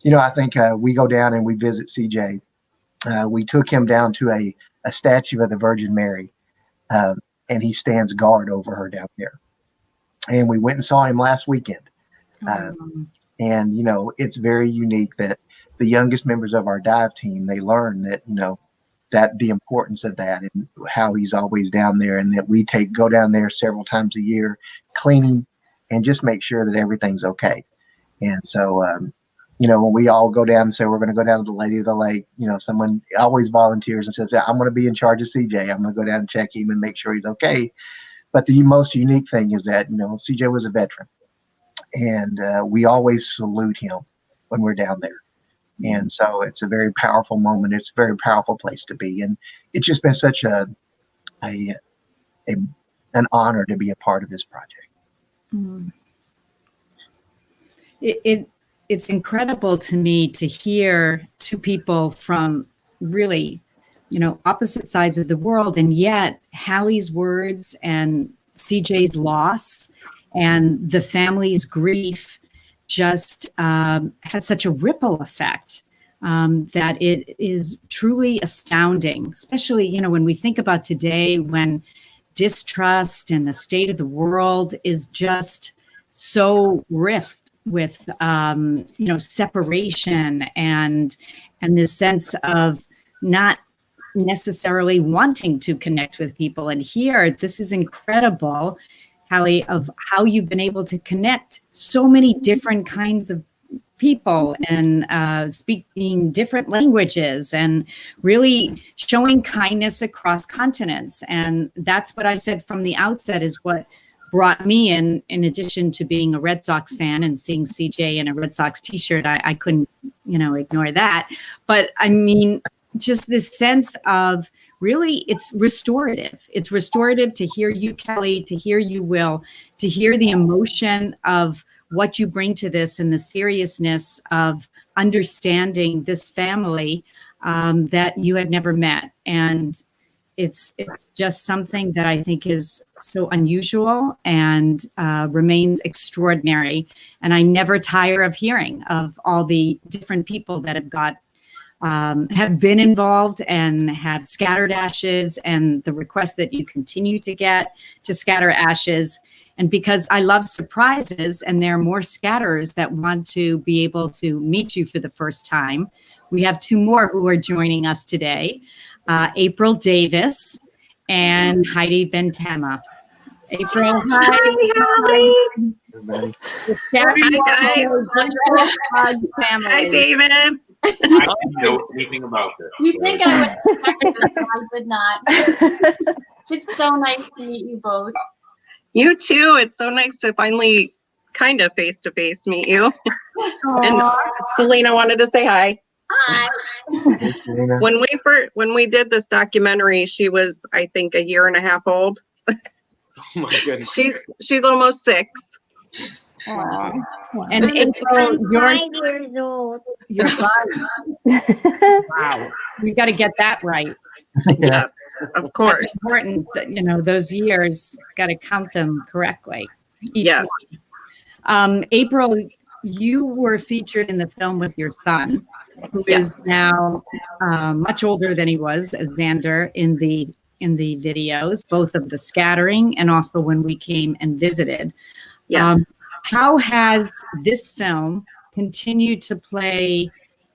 You know, I think we go down and we visit CJ. We took him down to a statue of the Virgin Mary, and he stands guard over her down there. And we went and saw him last weekend. And, you know, it's very unique that the youngest members of our dive team, they learn that, you know, that the importance of that and how he's always down there, and that we go down there several times a year, cleaning and just make sure that everything's okay. And so, you know, when we all go down and say, we're going to go down to the Lady of the Lake, you know, someone always volunteers and says, yeah, I'm going to be in charge of CJ. I'm going to go down and check him and make sure he's okay. But the most unique thing is that, you know, CJ was a veteran, and we always salute him when we're down there. And so it's a very powerful moment. It's a very powerful place to be. And it's just been such an honor to be a part of this project. It's incredible to me to hear two people from really, you know, opposite sides of the world, and yet Hallie's words and CJ's loss and the family's grief just had such a ripple effect that it is truly astounding, especially, you know, when we think about today, when distrust and the state of the world is just so rift with, you know, separation and this sense of not necessarily wanting to connect with people. And here, this is incredible, Hallie, of how you've been able to connect so many different kinds of people and speaking different languages and really showing kindness across continents. And that's what I said from the outset is what brought me in addition to being a Red Sox fan and seeing CJ in a Red Sox t-shirt. I couldn't, you know, ignore that. But I mean, just this sense of really, it's restorative. It's restorative to hear you, Kelly, to hear you, Will, to hear the emotion of what you bring to this and the seriousness of understanding this family that you had never met. And it's just something that I think is so unusual and remains extraordinary. And I never tire of hearing of all the different people that have been involved and have scattered ashes, and the request that you continue to get to scatter ashes. And because I love surprises and there are more scatterers that want to be able to meet you for the first time, we have two more who are joining us today, April Davis and Heidi Bentema. April, hi. Hi, Everybody. Hi, guys. Family. Hi, David. I didn't know anything about this. You think I would expect it, but I would not. It's so nice to meet you both. You too. It's so nice to finally kind of face-to-face meet you. And Selena wanted to say hi. Hi. Thanks, Serena. When we did this documentary, she was, I think, 1.5 years old. Oh my goodness. She's almost 6. Wow. And April, I'm 5 years old. you're 5. Wow. We got to get that right. Yes, of course. It's important that, you know, those years, got to count them correctly. Yes. April, you were featured in the film with your son, who is now much older than he was as Xander in the videos, both of the scattering and also when we came and visited. Yes. How has this film continued to play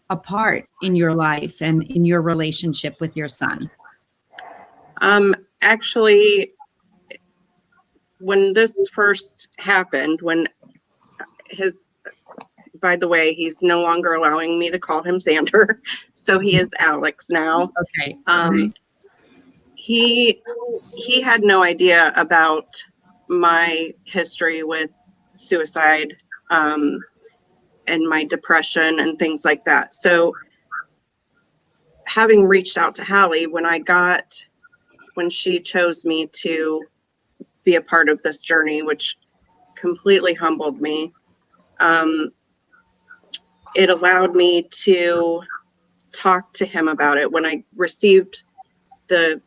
a part in your life and in your relationship with your son? Actually, when this first happened, by the way, he's no longer allowing me to call him Xander, so he is Alex now. Okay. He had no idea about my history with suicide and my depression and things like that. So having reached out to Hallie when she chose me to be a part of this journey, which completely humbled me, it allowed me to talk to him about it. When I received the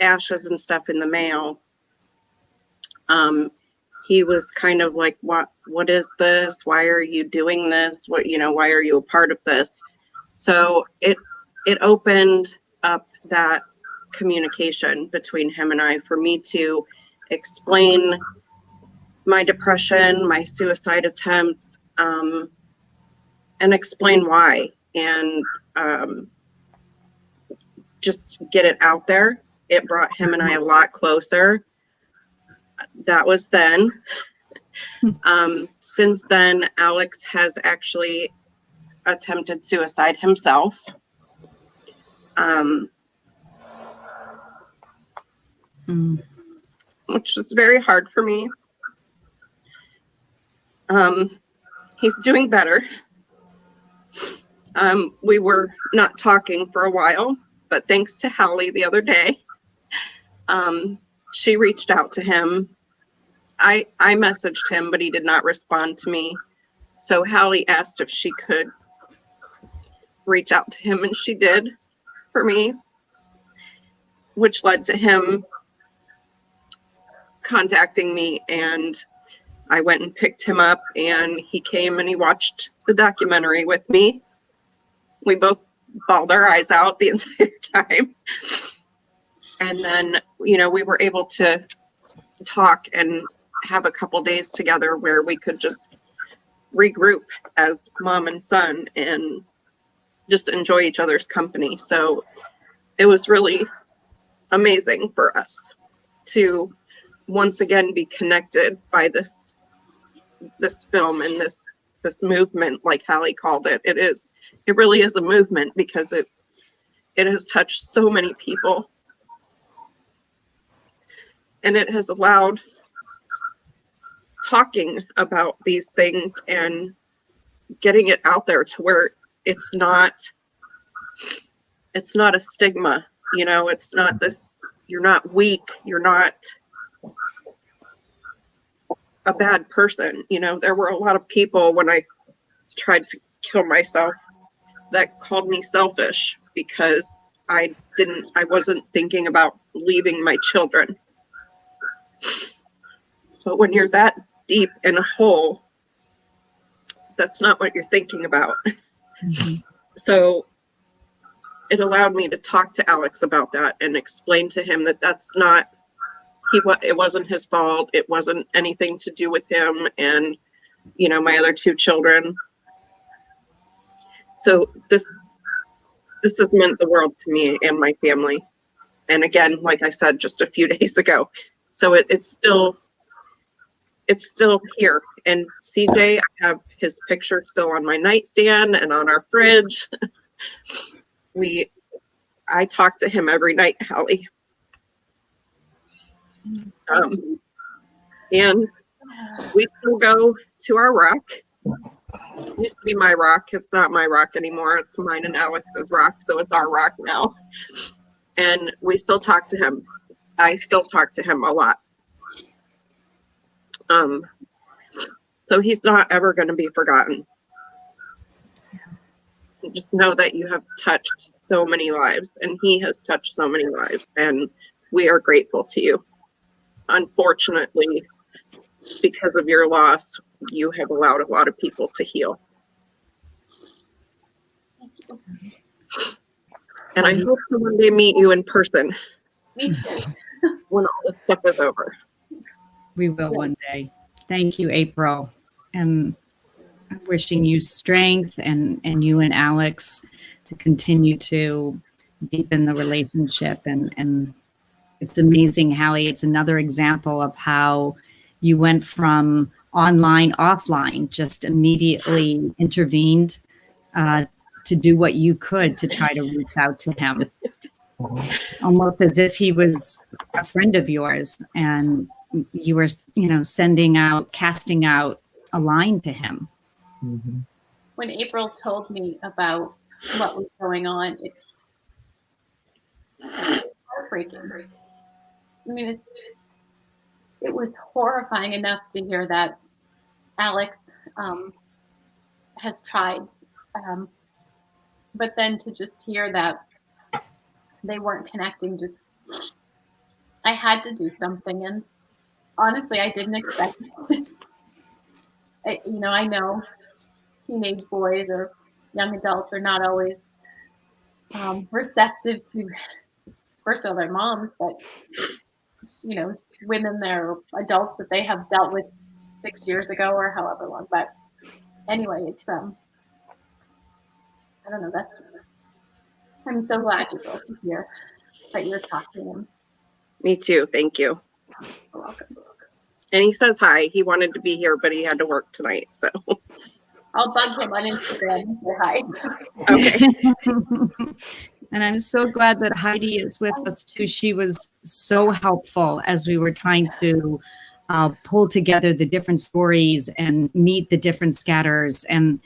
ashes and stuff in the mail, he was kind of like, what is this? Why are you doing this? Why are you a part of this? So it opened up that communication between him and I for me to explain my depression, my suicide attempts, and explain why, and just get it out there. It brought him and I a lot closer. That was then. Since then, Alex has actually attempted suicide himself. Which was very hard for me. He's doing better. We were not talking for a while, but thanks to Hallie the other day, she reached out to him. I messaged him, but he did not respond to me. So Hallie asked if she could reach out to him, and she did for me, which led to him contacting me, and I went and picked him up, and he came and he watched the documentary with me. We both bawled our eyes out the entire time. And then, we were able to talk and have a couple days together where we could just regroup as mom and son and just enjoy each other's company. So it was really amazing for us to once again be connected by this film and this movement, like Hallie called it. It really is a movement because it has touched so many people, and it has allowed talking about these things and getting it out there to where it's not a stigma. It's not this, you're not weak, you're not a bad person. There were a lot of people when I tried to kill myself that called me selfish because I wasn't thinking about leaving my children. But when you're that deep in a hole, that's not what you're thinking about. Mm-hmm. So it allowed me to talk to Alex about that and explain to him that it wasn't his fault. It wasn't anything to do with him and, you know, my other 2 children. So this has meant the world to me and my family. And again, like I said just a few days ago, so it's still here. And CJ, I have his picture still on my nightstand and on our fridge. I talk to him every night, Hallie. And we still go to our rock. It used to be my rock. It's not my rock anymore. It's mine and Alex's rock, so it's our rock now. And we still talk to him. I still talk to him a lot. So he's not ever going to be forgotten. Just know that you have touched so many lives, and he has touched so many lives, and we are grateful to you. Unfortunately, because of your loss, you have allowed a lot of people to heal. And I hope to one day meet you in person. Me too. When all this stuff is over. We will one day. Thank you, April. And I'm wishing you strength and you and Alex to continue to deepen the relationship. And it's amazing, Hallie. It's another example of how you went from online, offline, just immediately intervened to do what you could to try to reach out to him. Almost as if he was a friend of yours and you were, casting out a line to him. Mm-hmm. When April told me about what was going on, it's heartbreaking. I mean, it was horrifying enough to hear that Alex has tried, but then to just hear that they weren't connecting, I had to do something. And honestly, I didn't expect it. I know teenage boys or young adults are not always receptive to, first of all, their moms, but, women, they're adults that they have dealt with 6 years ago or however long. But anyway, it's, I don't know, I'm so glad you both to hear that you're talking to him. Me too. Thank you. You're welcome. And he says hi. He wanted to be here, but he had to work tonight. So I'll bug him on Instagram and say hi. Okay. And I'm so glad that Heidi is with us too. She was so helpful as we were trying to pull together the different stories and meet the different scatterers. And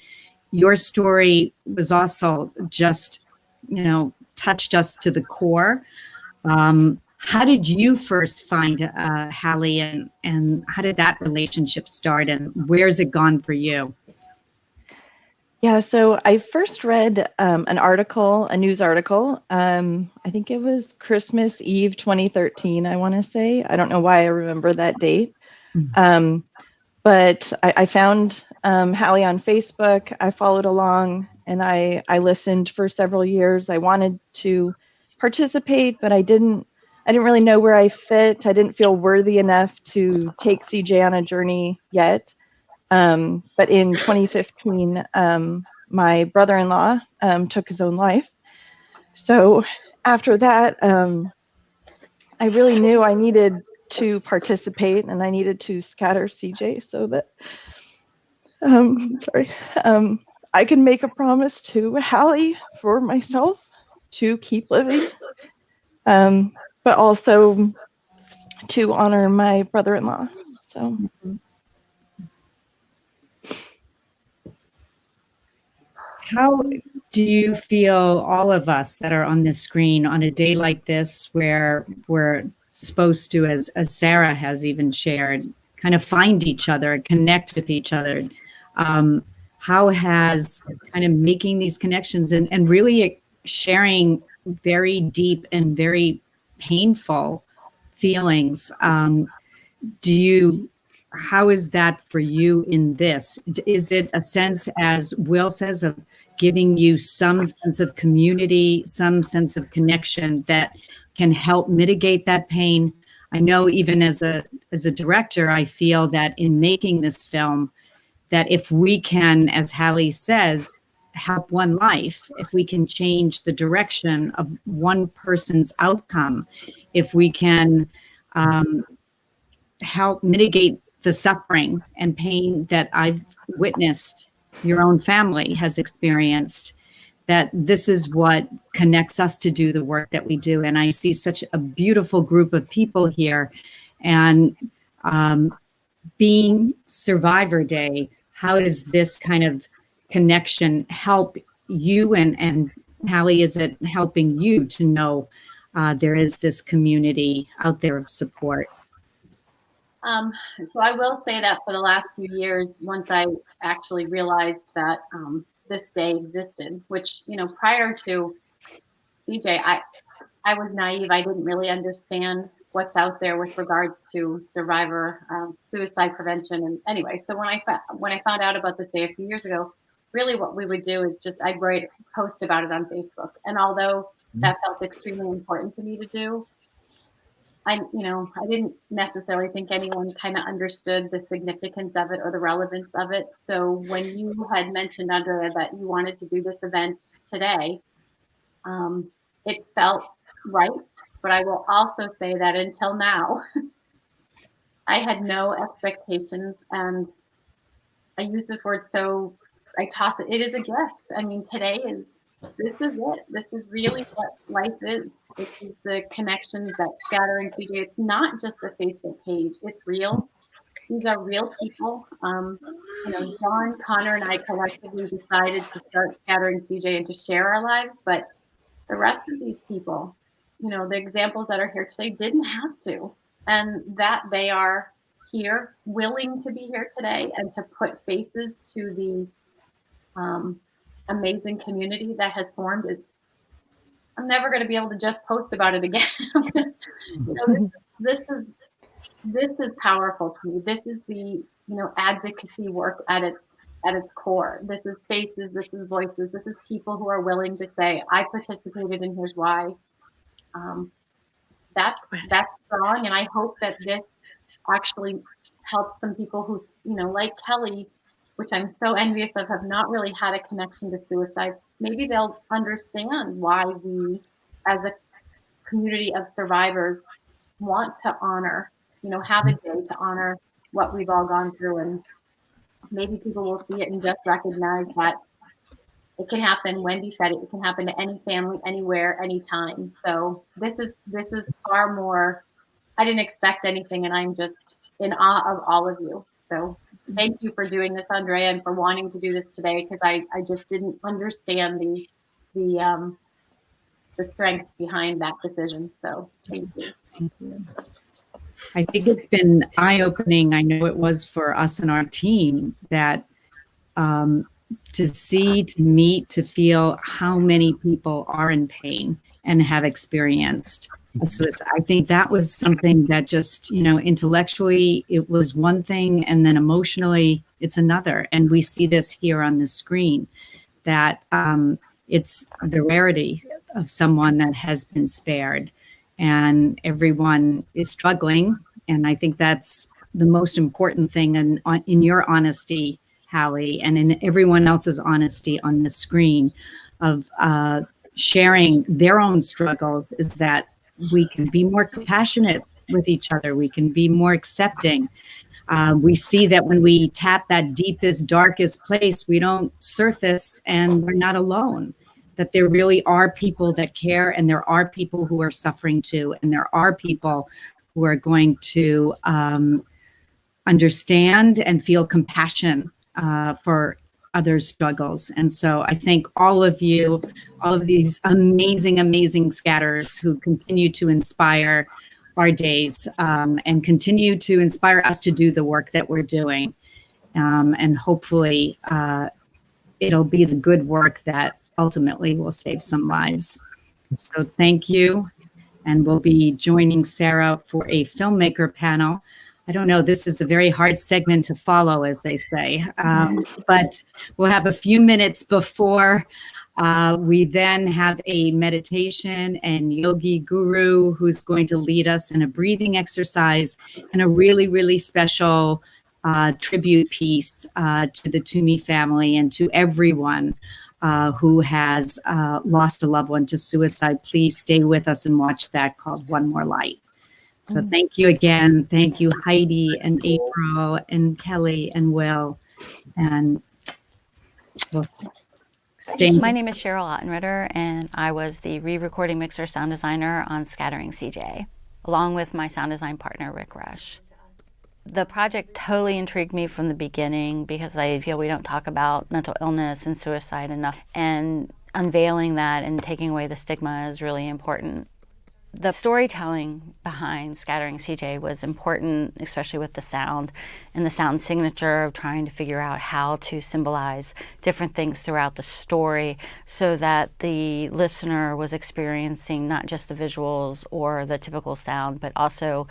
your story was also just, touched us to the core. How did you first find Hallie, and how did that relationship start, and where's it gone for you? Yeah, so I first read a news article. I think it was Christmas Eve 2013, I want to say. I don't know why I remember that date. But I found Hallie on Facebook. I followed along and I listened for several years. I wanted to participate, but I didn't really know where I fit. I didn't feel worthy enough to take CJ on a journey yet. But in 2015, my brother-in-law took his own life. So after that, I really knew I needed to participate and I needed to scatter CJ so that I can make a promise to Hallie for myself to keep living, but also to honor my brother-in-law. So. How do you feel, all of us that are on this screen, on a day like this where we're supposed to, as Sarah has even shared, kind of find each other, connect with each other? How has kind of making these connections and really sharing very deep and very painful feelings, how is that for you in this? Is it a sense, as Will says, of giving you some sense of community, some sense of connection that can help mitigate that pain? I know even as a director, I feel that in making this film, that if we can, as Hallie says, help one life, if we can change the direction of one person's outcome, if we can help mitigate the suffering and pain that I've witnessed, your own family has experienced, that this is what connects us to do the work that we do. And I see such a beautiful group of people here. And being Survivor Day, how does this kind of connection help you? And Hallie, is it helping you to know there is this community out there of support? So I will say that for the last few years, once I actually realized that this day existed, which, you know, prior to CJ, I was naive. I didn't really understand what's out there with regards to survivor suicide prevention. And anyway, so when I found out about this day a few years ago, really what we would do is just I'd write a post about it on Facebook. And although that felt extremely important to me to do, I didn't necessarily think anyone kind of understood the significance of it or the relevance of it. So when you had mentioned, Andrea, that you wanted to do this event today, it felt right. But I will also say that until now, I had no expectations. And I use this word, so I toss it. It is a gift. I mean, this is it. This is really what life is. This is the connections that Scattering CJ. It's not just a Facebook page. It's real. These are real people. John, Connor, and I collectively decided to start Scattering CJ and to share our lives. But the rest of these people, the examples that are here today didn't have to. And that they are here, willing to be here today and to put faces to the amazing community that has formed I'm never going to be able to just post about it again. This is powerful to me. This is the advocacy work at its core. This is faces, this is voices, this is people who are willing to say, I participated and here's why. That's strong, and I hope that this actually helps some people who, like Kelly, which I'm so envious of, have not really had a connection to suicide. Maybe they'll understand why we, as a community of survivors, want to honor, have a day to honor what we've all gone through. And maybe people will see it and just recognize that it can happen. Wendy said it can happen to any family, anywhere, anytime. So this is far more, I didn't expect anything, and I'm just in awe of all of you. So thank you for doing this, Andrea, and for wanting to do this today, because I just didn't understand the strength behind that decision. So thank you. Thank you. I think it's been eye-opening. I know it was for us and our team that to see, to meet, to feel how many people are in pain and have experienced a suicide. I think that was something that just, intellectually it was one thing, and then emotionally it's another. And we see this here on the screen, that it's the rarity of someone that has been spared, and everyone is struggling. And I think that's the most important thing. And in your honesty, Hallie, and in everyone else's honesty on the screen of sharing their own struggles, is that we can be more compassionate with each other. We can be more accepting. We see that when we tap that deepest, darkest place, we don't surface, and we're not alone. That there really are people that care, and there are people who are suffering too, and there are people who are going to understand and feel compassion for others' struggles. And so I thank all of you, all of these amazing, amazing scatterers who continue to inspire our days and continue to inspire us to do the work that we're doing. And hopefully it'll be the good work that ultimately will save some lives. So thank you. And we'll be joining Sarah for a filmmaker panel. I don't know, this is a very hard segment to follow, as they say, but we'll have a few minutes before We then have a meditation and yogi guru who's going to lead us in a breathing exercise, and a really, really special tribute piece to the Twomeys family and to everyone who has lost a loved one to suicide. Please stay with us and watch that, called One More Light. So thank you again. Thank you, Heidi and April and Kelly and Will. And we'll my name is Cheryl Ottenritter, and I was the re-recording mixer sound designer on Scattering CJ, along with my sound design partner, Rick Rush. The project totally intrigued me from the beginning because I feel we don't talk about mental illness and suicide enough, and unveiling that and taking away the stigma is really important. The storytelling behind Scattering CJ was important, especially with the sound and the sound signature of trying to figure out how to symbolize different things throughout the story so that the listener was experiencing not just the visuals or the typical sound, but also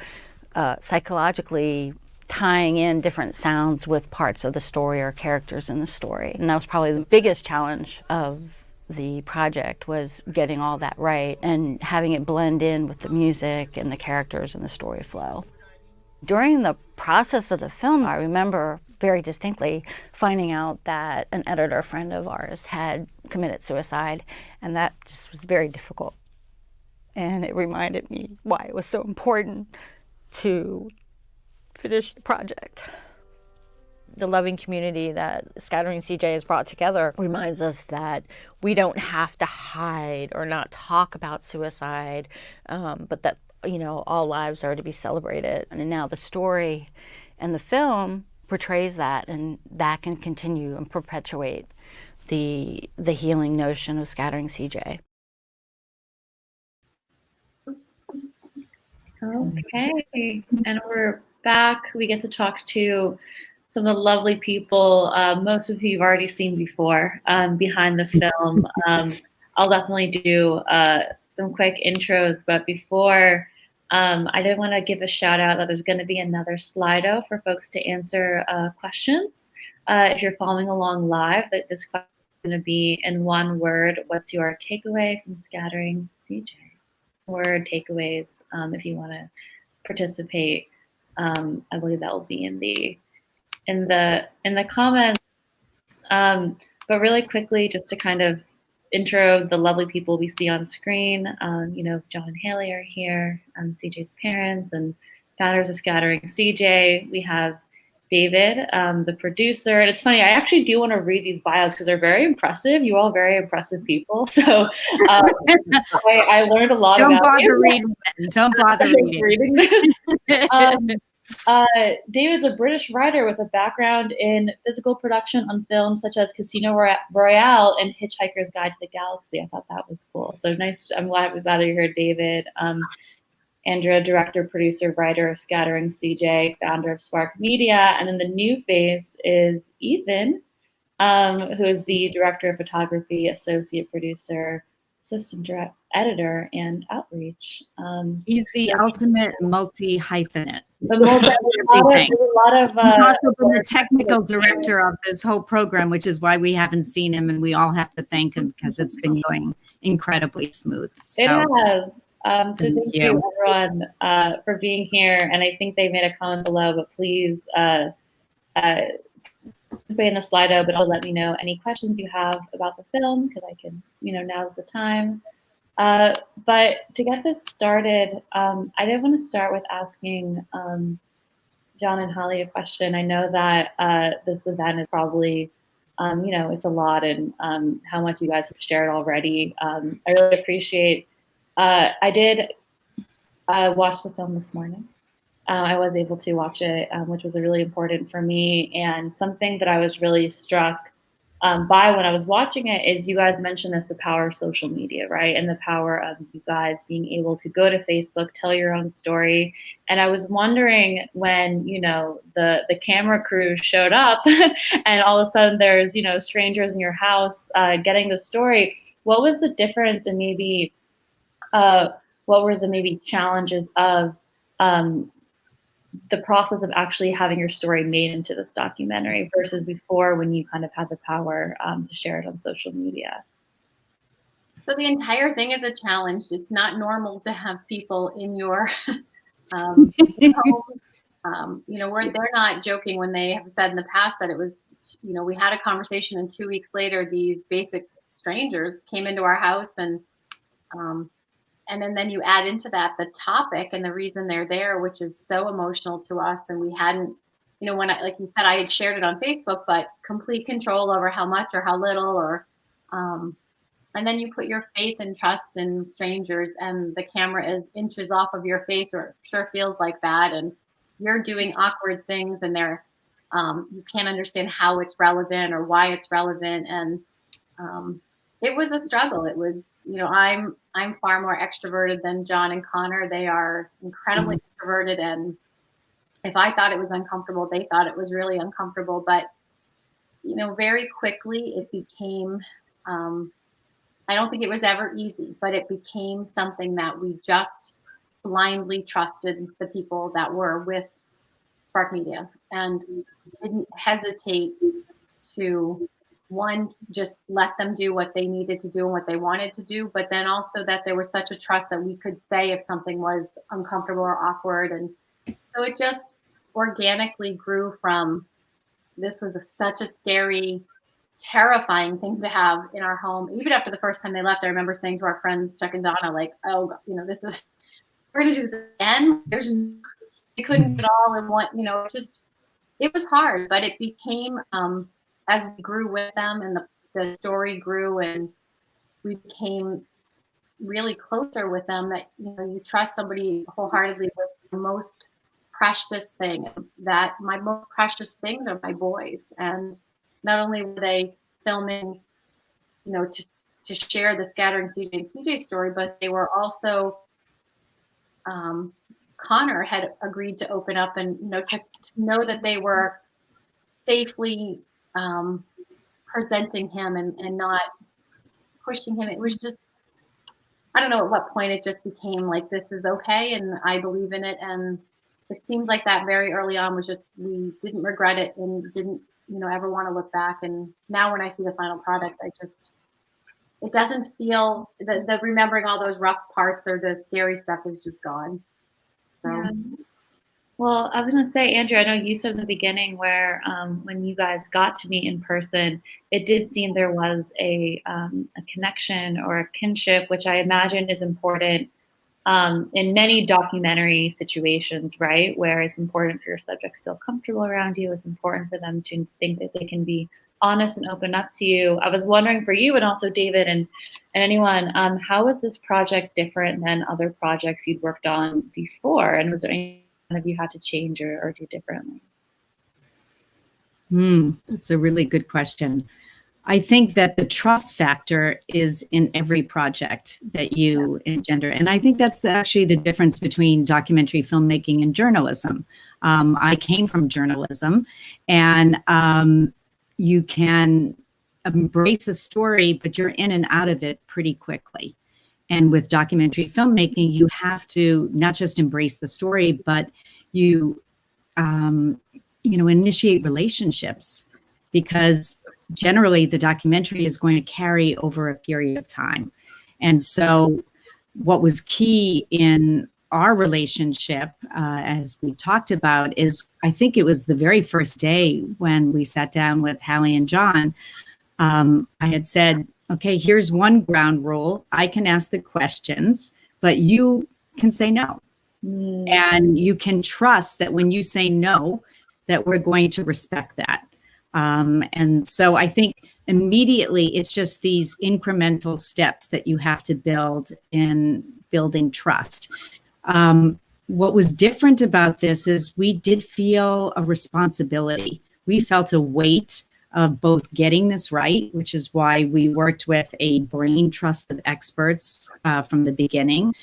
psychologically tying in different sounds with parts of the story or characters in the story. And that was probably the biggest challenge of the project, was getting all that right and having it blend in with the music and the characters and the story flow. During the process of the film, I remember very distinctly finding out that an editor friend of ours had committed suicide, and that just was very difficult. And it reminded me why it was so important to finish the project. The loving community that Scattering CJ has brought together reminds us that we don't have to hide or not talk about suicide, but that, you know, all lives are to be celebrated. And now the story and the film portrays that, and that can continue and perpetuate the healing notion of Scattering CJ. Okay, and we're back. We get to talk to some of the lovely people, most of who you've already seen before, behind the film. I'll definitely do some quick intros, but before, I did want to give a shout out that there's going to be another Slido for folks to answer questions. If you're following along live, that this question is going to be in one word: what's your takeaway from Scattering CJ? Word takeaways, if you want to participate. I believe that will be in the comments. But really quickly, just to kind of intro the lovely people we see on screen. You know, John and Haley are here, CJ's parents and founders of Scattering CJ. We have David, the producer. And it's funny, I actually do want to read these bios because they're very impressive. You all very impressive people. So I learned a lot about you. Don't bother reading. David's a British writer with a background in physical production on films such as Casino Royale and Hitchhiker's Guide to the Galaxy. I thought that was cool. So nice. I'm glad you're here, David. Andrea, director, producer, writer of Scattering CJ, founder of Spark Media. And then the new face is Ethan, who is the director of photography, associate producer, assistant editor, and outreach. He's the ultimate multi-hyphenate. There's a lot of he's also been the technical director of this whole program, which is why we haven't seen him, and we all have to thank him because it's been going incredibly smooth. So, it has. So thank you everyone for being here. And I think they made a comment below, but please participate in the Slido, but let me know any questions you have about the film, because I can, now's the time. But to get this started, I did want to start with asking John and Holly a question. I know that this event is probably, it's a lot, and how much you guys have shared already. I really appreciate. I did watch the film this morning. I was able to watch it, which was really important for me. And something that I was really struck by when I was watching it is you guys mentioned this, the power of social media, right? And the power of you guys being able to go to Facebook, tell your own story. And I was wondering when, the camera crew showed up and all of a sudden there's, strangers in your house getting the story. What was the difference in maybe what were the maybe challenges of the process of actually having your story made into this documentary versus before when you kind of had the power to share it on social media? So the entire thing is a challenge. It's not normal to have people in your homes. They're not joking when they have said in the past that it was, we had a conversation and 2 weeks later, these basic strangers came into our house and then you add into that the topic and the reason they're there, which is so emotional to us. And we hadn't, like you said, I had shared it on Facebook, but complete control over how much or how little and then you put your faith and trust in strangers and the camera is inches off of your face, or it sure feels like that. And you're doing awkward things and you can't understand how it's relevant or why it's relevant. And it was a struggle. It was, I'm far more extroverted than John and Connor. They are incredibly introverted. And if I thought it was uncomfortable, they thought it was really uncomfortable. But, very quickly it became, I don't think it was ever easy, but it became something that we just blindly trusted the people that were with Spark Media and didn't hesitate to, one, just let them do what they needed to do and what they wanted to do, but then also that there was such a trust that we could say if something was uncomfortable or awkward. And so it just organically grew from, this was such a scary, terrifying thing to have in our home. Even after the first time they left, I remember saying to our friends, Chuck and Donna, like, oh, we're going to do this again. We couldn't get all in one, it was hard, but it became, as we grew with them and the story grew and we became really closer with them, that, you trust somebody wholeheartedly with the most precious thing. That my most precious things are my boys. And not only were they filming, to share the Scattering CJ and CJ story, but they were also, Connor had agreed to open up and, to know that they were safely presenting him and not pushing him. It was just, I don't know at what point it just became like, this is okay and I believe in it. And it seems like that very early on was just, we didn't regret it and didn't, ever want to look back. And now when I see the final product, it doesn't feel, the remembering all those rough parts or the scary stuff is just gone. So. Yeah. Well, I was going to say, Andrew, I know you said in the beginning where when you guys got to meet in person, it did seem there was a connection or a kinship, which I imagine is important in many documentary situations, right? Where it's important for your subjects to feel comfortable around you. It's important for them to think that they can be honest and open up to you. I was wondering for you and also David and anyone, how was this project different than other projects you'd worked on before? And was there any one of you had to change or do differently? That's a really good question. I think that the trust factor is in every project that you engender. And I think that's actually the difference between documentary filmmaking and journalism. I came from journalism, and you can embrace a story, but you're in and out of it pretty quickly. And with documentary filmmaking, you have to not just embrace the story, but you, initiate relationships, because generally the documentary is going to carry over a period of time. And so what was key in our relationship, as we talked about, is I think it was the very first day when we sat down with Hallie and John, I had said, okay, here's one ground rule. I can ask the questions, but you can say no. And you can trust that when you say no, that we're going to respect that. And so I think immediately it's just these incremental steps that you have to build in building trust. What was different about this is we did feel a responsibility. We felt a weight of both getting this right, which is why we worked with a brain trust of experts from the beginning.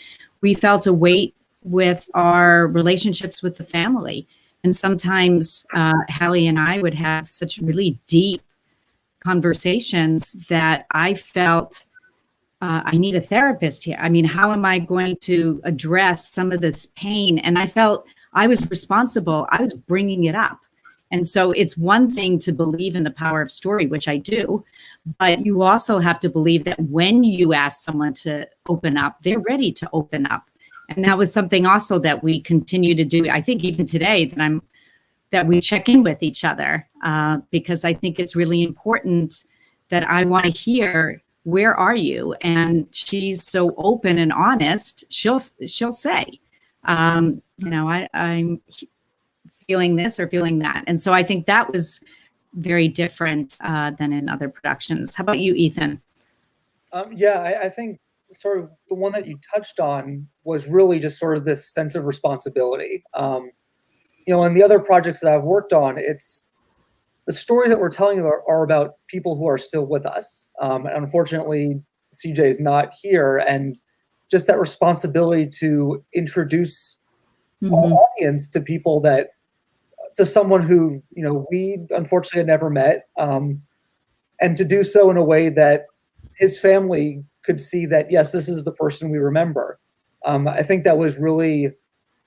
We felt a weight with our relationships with the family. And sometimes Hallie and I would have such really deep conversations that I felt I need a therapist here. I mean, how am I going to address some of this pain? And I felt I was responsible. I was bringing it up. And so it's one thing to believe in the power of story, which I do, but you also have to believe that when you ask someone to open up, they're ready to open up. And that was something also that we continue to do. I think even today that we check in with each other, because I think it's really important that I want to hear, where are you? And she's so open and honest. She'll say, I'm feeling this or feeling that. And so I think that was very different than in other productions. How about you, Ethan? Yeah, I think sort of the one that you touched on was really just sort of this sense of responsibility. In the other projects that I've worked on, it's the stories that we're telling are about people who are still with us. And unfortunately, CJ is not here, and just that responsibility to introduce our audience to people to someone who, we unfortunately had never met, and to do so in a way that his family could see that, yes, this is the person we remember. I think that was really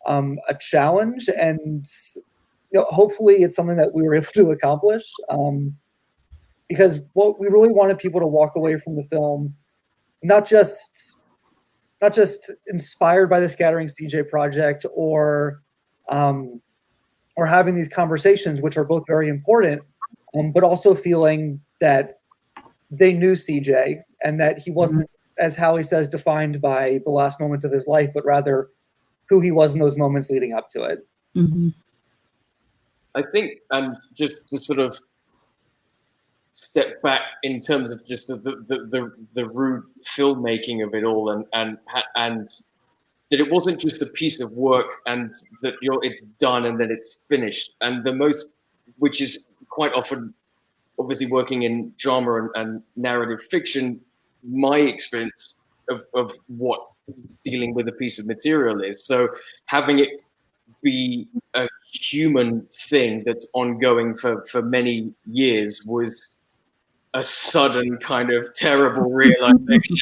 a challenge, and hopefully it's something that we were able to accomplish, because what we really wanted people to walk away from the film, not just inspired by the Scattering CJ project or having these conversations, which are both very important, but also feeling that they knew CJ and that he wasn't, as Hallie says, defined by the last moments of his life, but rather who he was in those moments leading up to it. I think, and just to sort of step back in terms of just the rude filmmaking of it all, and that it wasn't just a piece of work and that it's done and then it's finished. And which is quite often, obviously working in drama and narrative fiction, my experience of what dealing with a piece of material is. So having it be a human thing that's ongoing for many years was a sudden kind of terrible realization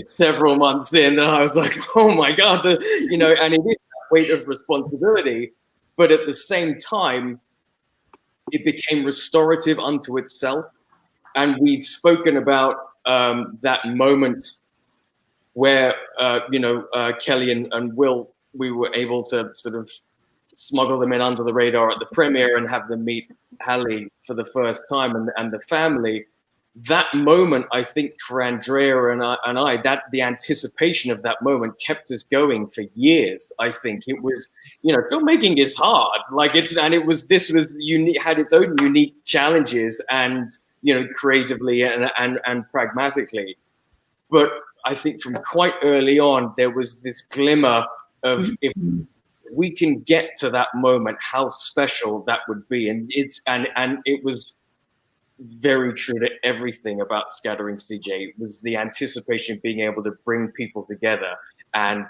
several months in, and I was like, oh my God, and it is that weight of responsibility, but at the same time, it became restorative unto itself. And we've spoken about that moment where, Kelly and Will, we were able to sort of smuggle them in under the radar at the premiere and have them meet Hallie for the first time and the family. That moment, I think, for Andrea and I, that the anticipation of that moment kept us going for years. I think it was, filmmaking is hard. This was unique, had its own unique challenges, and creatively and pragmatically. But I think from quite early on, there was this glimmer of, if we can get to that moment, how special that would be. And it was very true to everything about Scattering CJ. Was the anticipation of being able to bring people together and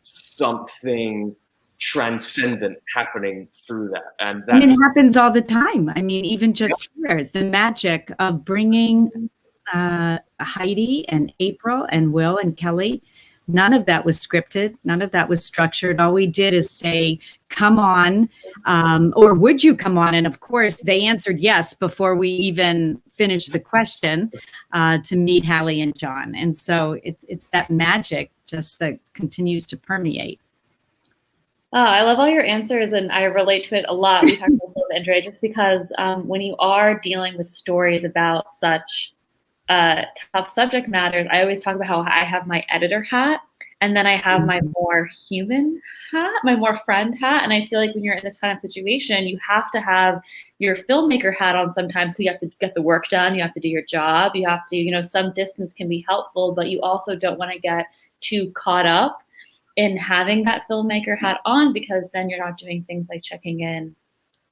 something transcendent happening through that. And it happens all the time. I mean, even just here, the magic of bringing Heidi and April and Will and Kelly, none of that was scripted. None of that was structured. All we did is say, come on, or would you come on? And of course, they answered yes before we even finished the question, to meet Hallie and John. And so it's that magic just that continues to permeate. Oh, I love all your answers, and I relate to it a lot. We talked about this, Andrea, just because when you are dealing with stories about such tough subject matters, I always talk about how I have my editor hat, and then I have my more human hat, my more friend hat. And I feel like when you're in this kind of situation, you have to have your filmmaker hat on sometimes. So you have to get the work done. You have to do your job. You have to, some distance can be helpful, but you also don't want to get too caught up in having that filmmaker hat on, because then you're not doing things like checking in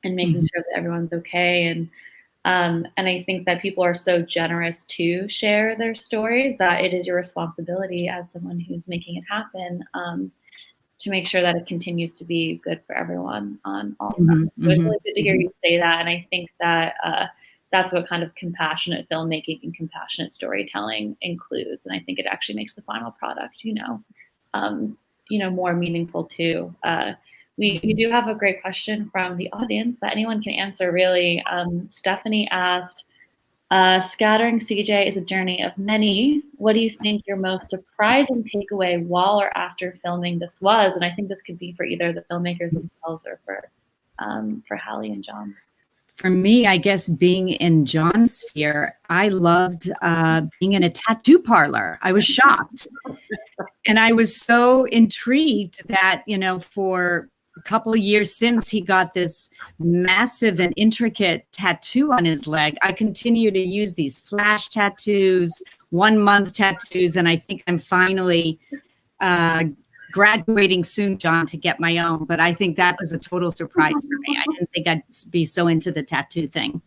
and making sure that everyone's okay. And I think that people are so generous to share their stories that it is your responsibility as someone who's making it happen, to make sure that it continues to be good for everyone on all sides. So it's really good to hear you say that. And I think that that's what kind of compassionate filmmaking and compassionate storytelling includes. And I think it actually makes the final product, more meaningful too. We do have a great question from the audience that anyone can answer, really. Stephanie asked, scattering CJ is a journey of many. What do you think your most surprising takeaway while or after filming this was? And I think this could be for either the filmmakers themselves or for Hallie and John. For me, I guess being in John's sphere, I loved being in a tattoo parlor. I was shocked. And I was so intrigued that, you know, for a couple of years since he got this massive and intricate tattoo on his leg, I continue to use these flash tattoos, 1 month tattoos. And I think I'm finally graduating soon, John, to get my own. But I think that was a total surprise for me. I didn't think I'd be so into the tattoo thing.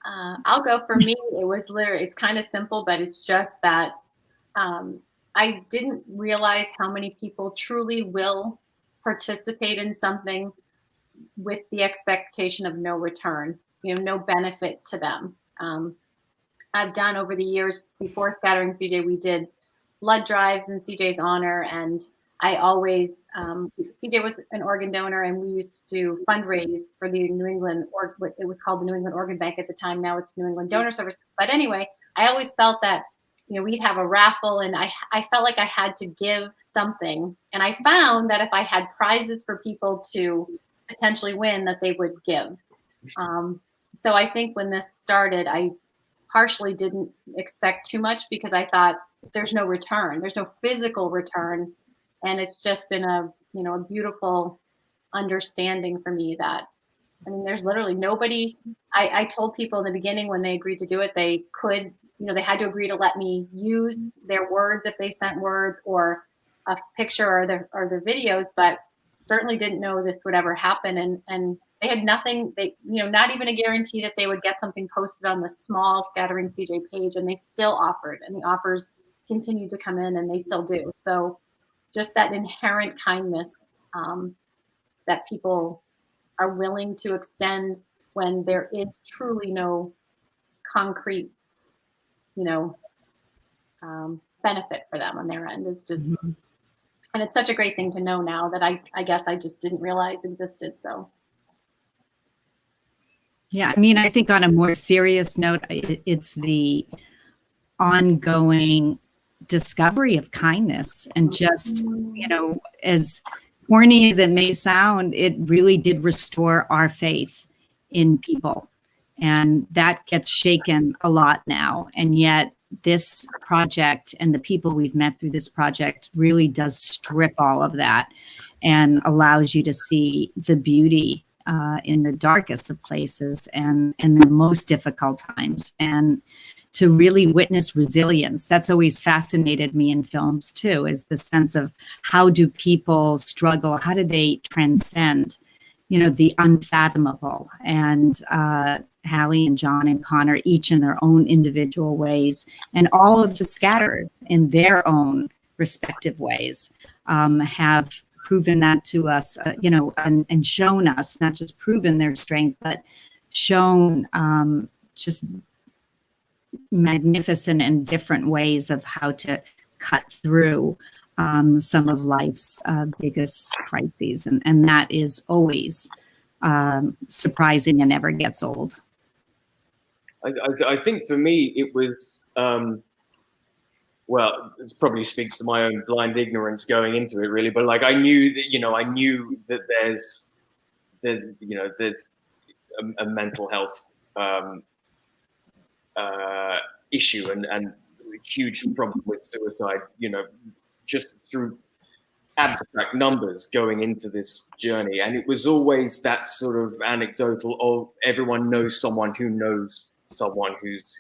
I'll go. For me, it was literally, it's kind of simple, but it's just that I didn't realize how many people truly will participate in something with the expectation of no return, you know, no benefit to them. I've done over the years, before Scattering CJ, we did blood drives in CJ's honor, and I always, CJ was an organ donor, and we used to fundraise for the New England, or what it was called the New England Organ Bank at the time. Now it's New England Donor Services. But anyway, I always felt that, you know, we'd have a raffle, and I felt like I had to give something. And I found that if I had prizes for people to potentially win, that they would give. So I think when this started, I partially didn't expect too much, because I thought there's no return, there's no physical return. And it's just been a, you know, a beautiful understanding for me that, I mean, there's literally nobody. I told people in the beginning when they agreed to do it, they could, you know, they had to agree to let me use their words if they sent words or a picture or their videos, but certainly didn't know this would ever happen. And they had nothing, they, you know, not even a guarantee that they would get something posted on the small Scattering CJ page, and they still offered, and the offers continued to come in, and they still do. So just that inherent kindness that people are willing to extend when there is truly no concrete, you know, benefit for them on their end is just, and it's such a great thing to know now that I guess I just didn't realize existed. So. Yeah, I mean, I think on a more serious note, it's the ongoing discovery of kindness, and just, you know, as corny as it may sound, it really did restore our faith in people, and that gets shaken a lot now. And yet this project and the people we've met through this project really does strip all of that and allows you to see the beauty in the darkest of places and in the most difficult times, and to really witness resilience. That's always fascinated me in films too, is the sense of how do people struggle? How do they transcend, you know, the unfathomable? And Hallie and John and Connor, each in their own individual ways, and all of the scatterers in their own respective ways, have proven that to us, you know, and shown us, not just proven their strength, but shown just magnificent and different ways of how to cut through some of life's biggest crises. And that is always surprising and never gets old. I think for me, it was, well, this probably speaks to my own blind ignorance going into it, really. But like, I knew that there's a mental health issue and a huge problem with suicide, you know, just through abstract numbers going into this journey. And it was always that sort of anecdotal, oh, everyone knows someone who knows someone who's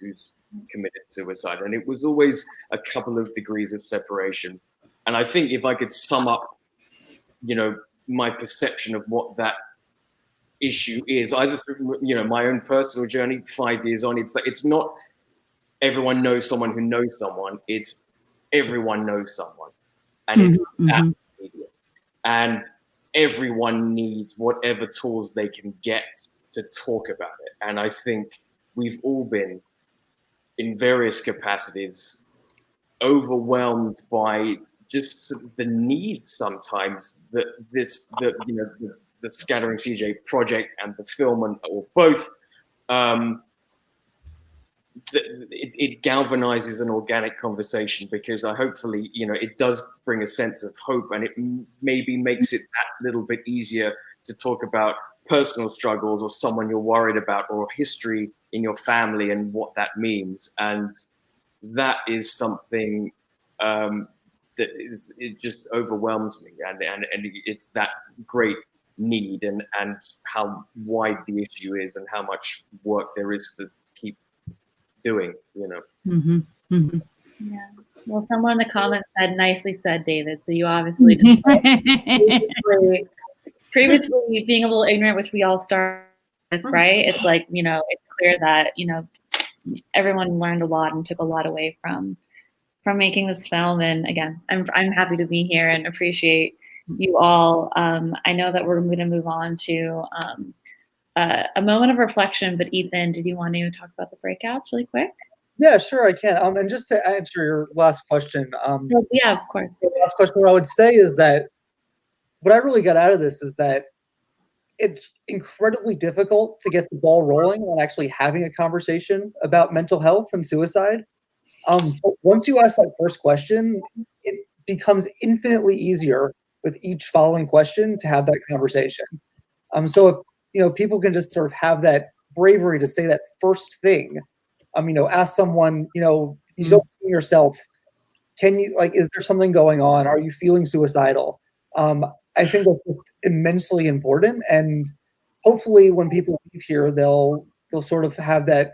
committed suicide. And it was always a couple of degrees of separation. And I think if I could sum up, you know, my perception of what that issue is, either through, you know, my own personal journey 5 years on, it's like, it's not everyone knows someone who knows someone, it's everyone knows someone. And it's that immediate. And everyone needs whatever tools they can get to talk about it. And I think we've all been, in various capacities, overwhelmed by just sort of the need sometimes that the Scattering CJ project and the film, or both, it galvanizes an organic conversation, because hopefully, it does bring a sense of hope, and it maybe makes it that little bit easier to talk about personal struggles, or someone you're worried about, or history in your family and what that means. And that is something it just overwhelms me, and it's that great need, and how wide the issue is, and how much work there is to keep doing, Mm-hmm. Mm-hmm. Yeah. Well, someone in the comments said, "Nicely said, David." So you obviously just previously being a little ignorant, which we all start with, right? It's like, it's clear that, everyone learned a lot and took a lot away from making this film. And again, I'm happy to be here and appreciate you all. I know that we're going to move on to a moment of reflection, but Ethan, did you want to talk about the breakouts really quick? Yeah, sure, I can. And just to answer your last question. Yeah, of course. The last question, what I would say is that what I really got out of this is that it's incredibly difficult to get the ball rolling on actually having a conversation about mental health and suicide. But once you ask that first question, it becomes infinitely easier with each following question to have that conversation. So if people can just sort of have that bravery to say that first thing, ask someone, you don't see yourself, can you, is there something going on? Are you feeling suicidal? I think that's just immensely important, and hopefully when people leave here, they'll sort of have that,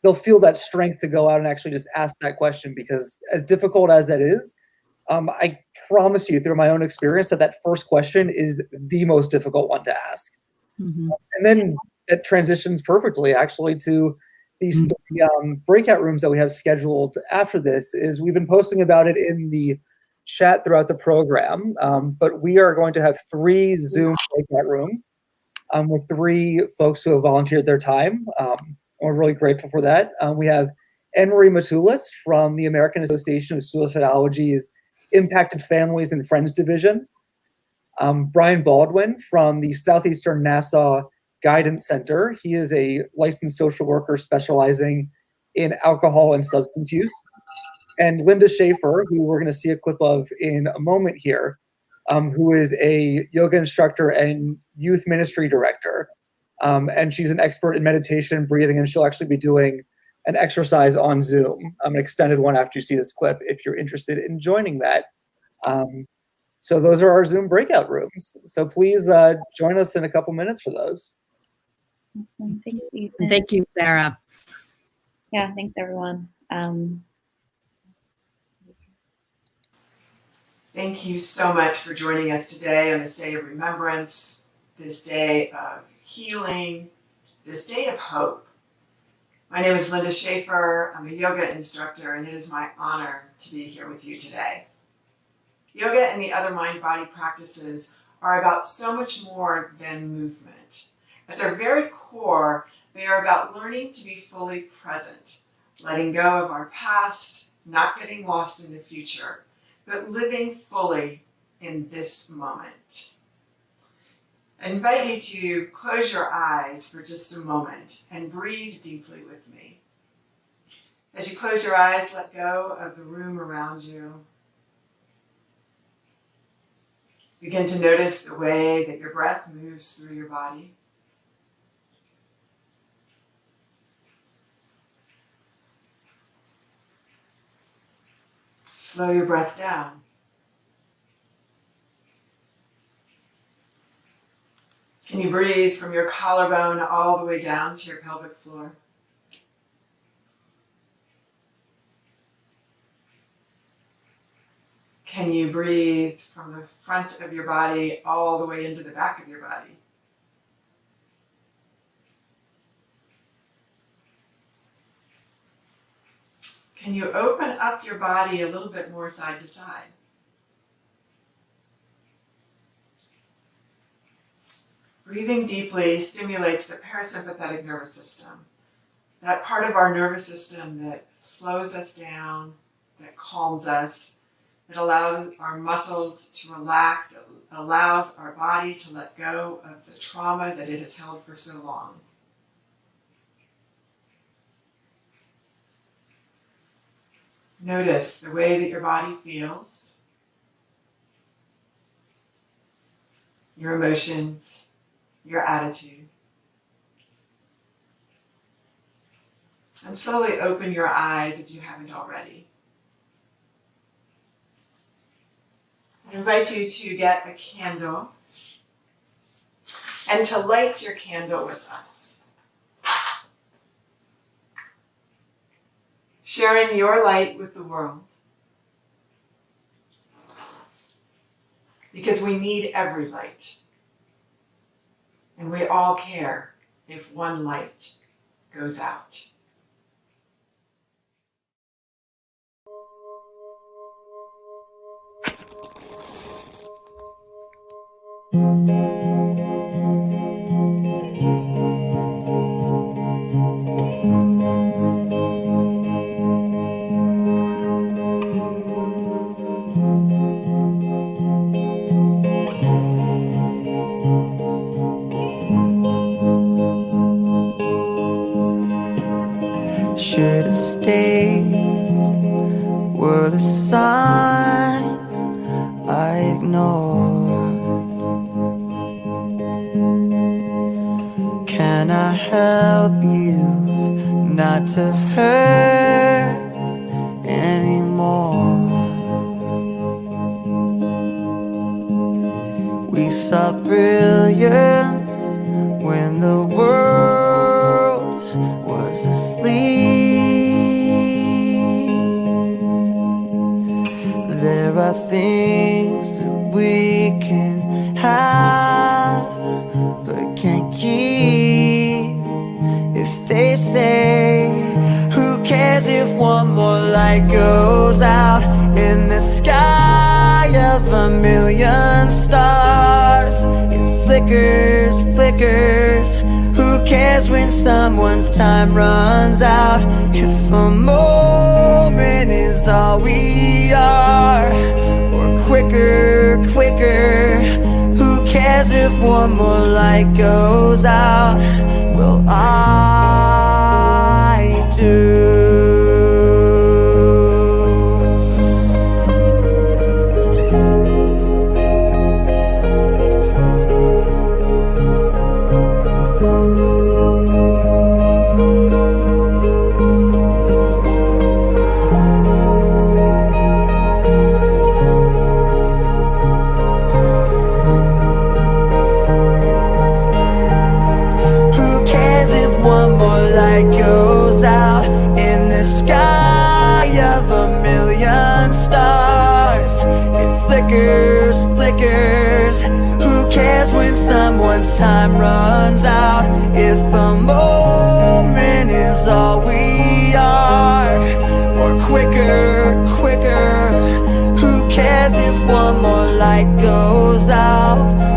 they'll feel that strength to go out and actually just ask that question, because as difficult as that is, I promise you through my own experience that first question is the most difficult one to ask. Mm-hmm. And then it transitions perfectly actually to these three breakout rooms that we have scheduled after this. Is we've been posting about it in the chat throughout the program, but we are going to have 3 Zoom breakout rooms with 3 folks who have volunteered their time. We're really grateful for that. We have Anne-Marie Matulis from the American Association of Suicidology's Impacted Families and Friends Division, Brian Baldwin from the Southeastern Nassau Guidance Center. He is a licensed social worker specializing in alcohol and substance use. And Linda Schaefer, who we're going to see a clip of in a moment here, who is a yoga instructor and youth ministry director. And she's an expert in meditation and breathing, and she'll actually be doing an exercise on Zoom, an extended one after you see this clip, if you're interested in joining that. So those are our Zoom breakout rooms. So please join us in a couple minutes for those. Thank you, Ethan. Thank you, Sarah. Yeah, thanks everyone. Thank you so much for joining us today on this day of remembrance, this day of healing, this day of hope. My name is Linda Schaefer. I'm a yoga instructor, and it is my honor to be here with you today. Yoga and the other mind-body practices are about so much more than movement. At their very core, they are about learning to be fully present, letting go of our past, not getting lost in the future, but living fully in this moment. I invite you to close your eyes for just a moment and breathe deeply with me. As you close your eyes, let go of the room around you. Begin to notice the way that your breath moves through your body. Slow your breath down. Can you breathe from your collarbone all the way down to your pelvic floor? Can you breathe from the front of your body all the way into the back of your body? Can you open up your body a little bit more side to side? Breathing deeply stimulates the parasympathetic nervous system, that part of our nervous system that slows us down, that calms us, It allows our muscles to relax. It allows our body to let go of the trauma that it has held for so long. Notice the way that your body feels, your emotions, your attitude. And slowly open your eyes if you haven't already. I invite you to get a candle and to light your candle with us. Sharing your light with the world. Because we need every light. And we all care if one light goes out. Should have stayed, were the signs I ignored. Can I help you not to hurt anymore? We saw brilliance when the world was asleep. There are things that we can have but can't keep. If they say, who cares if one more light goes out in the sky of a million stars? It flickers, flickers. Who cares when someone's time runs out? If a moment is all we are, or quicker, quicker. Who cares if one more light goes out? Well, I do. Goes out in the sky of a million stars. It flickers, flickers. Who cares when someone's time runs out? If a moment is all we are, or quicker, quicker. Who cares if one more light goes out?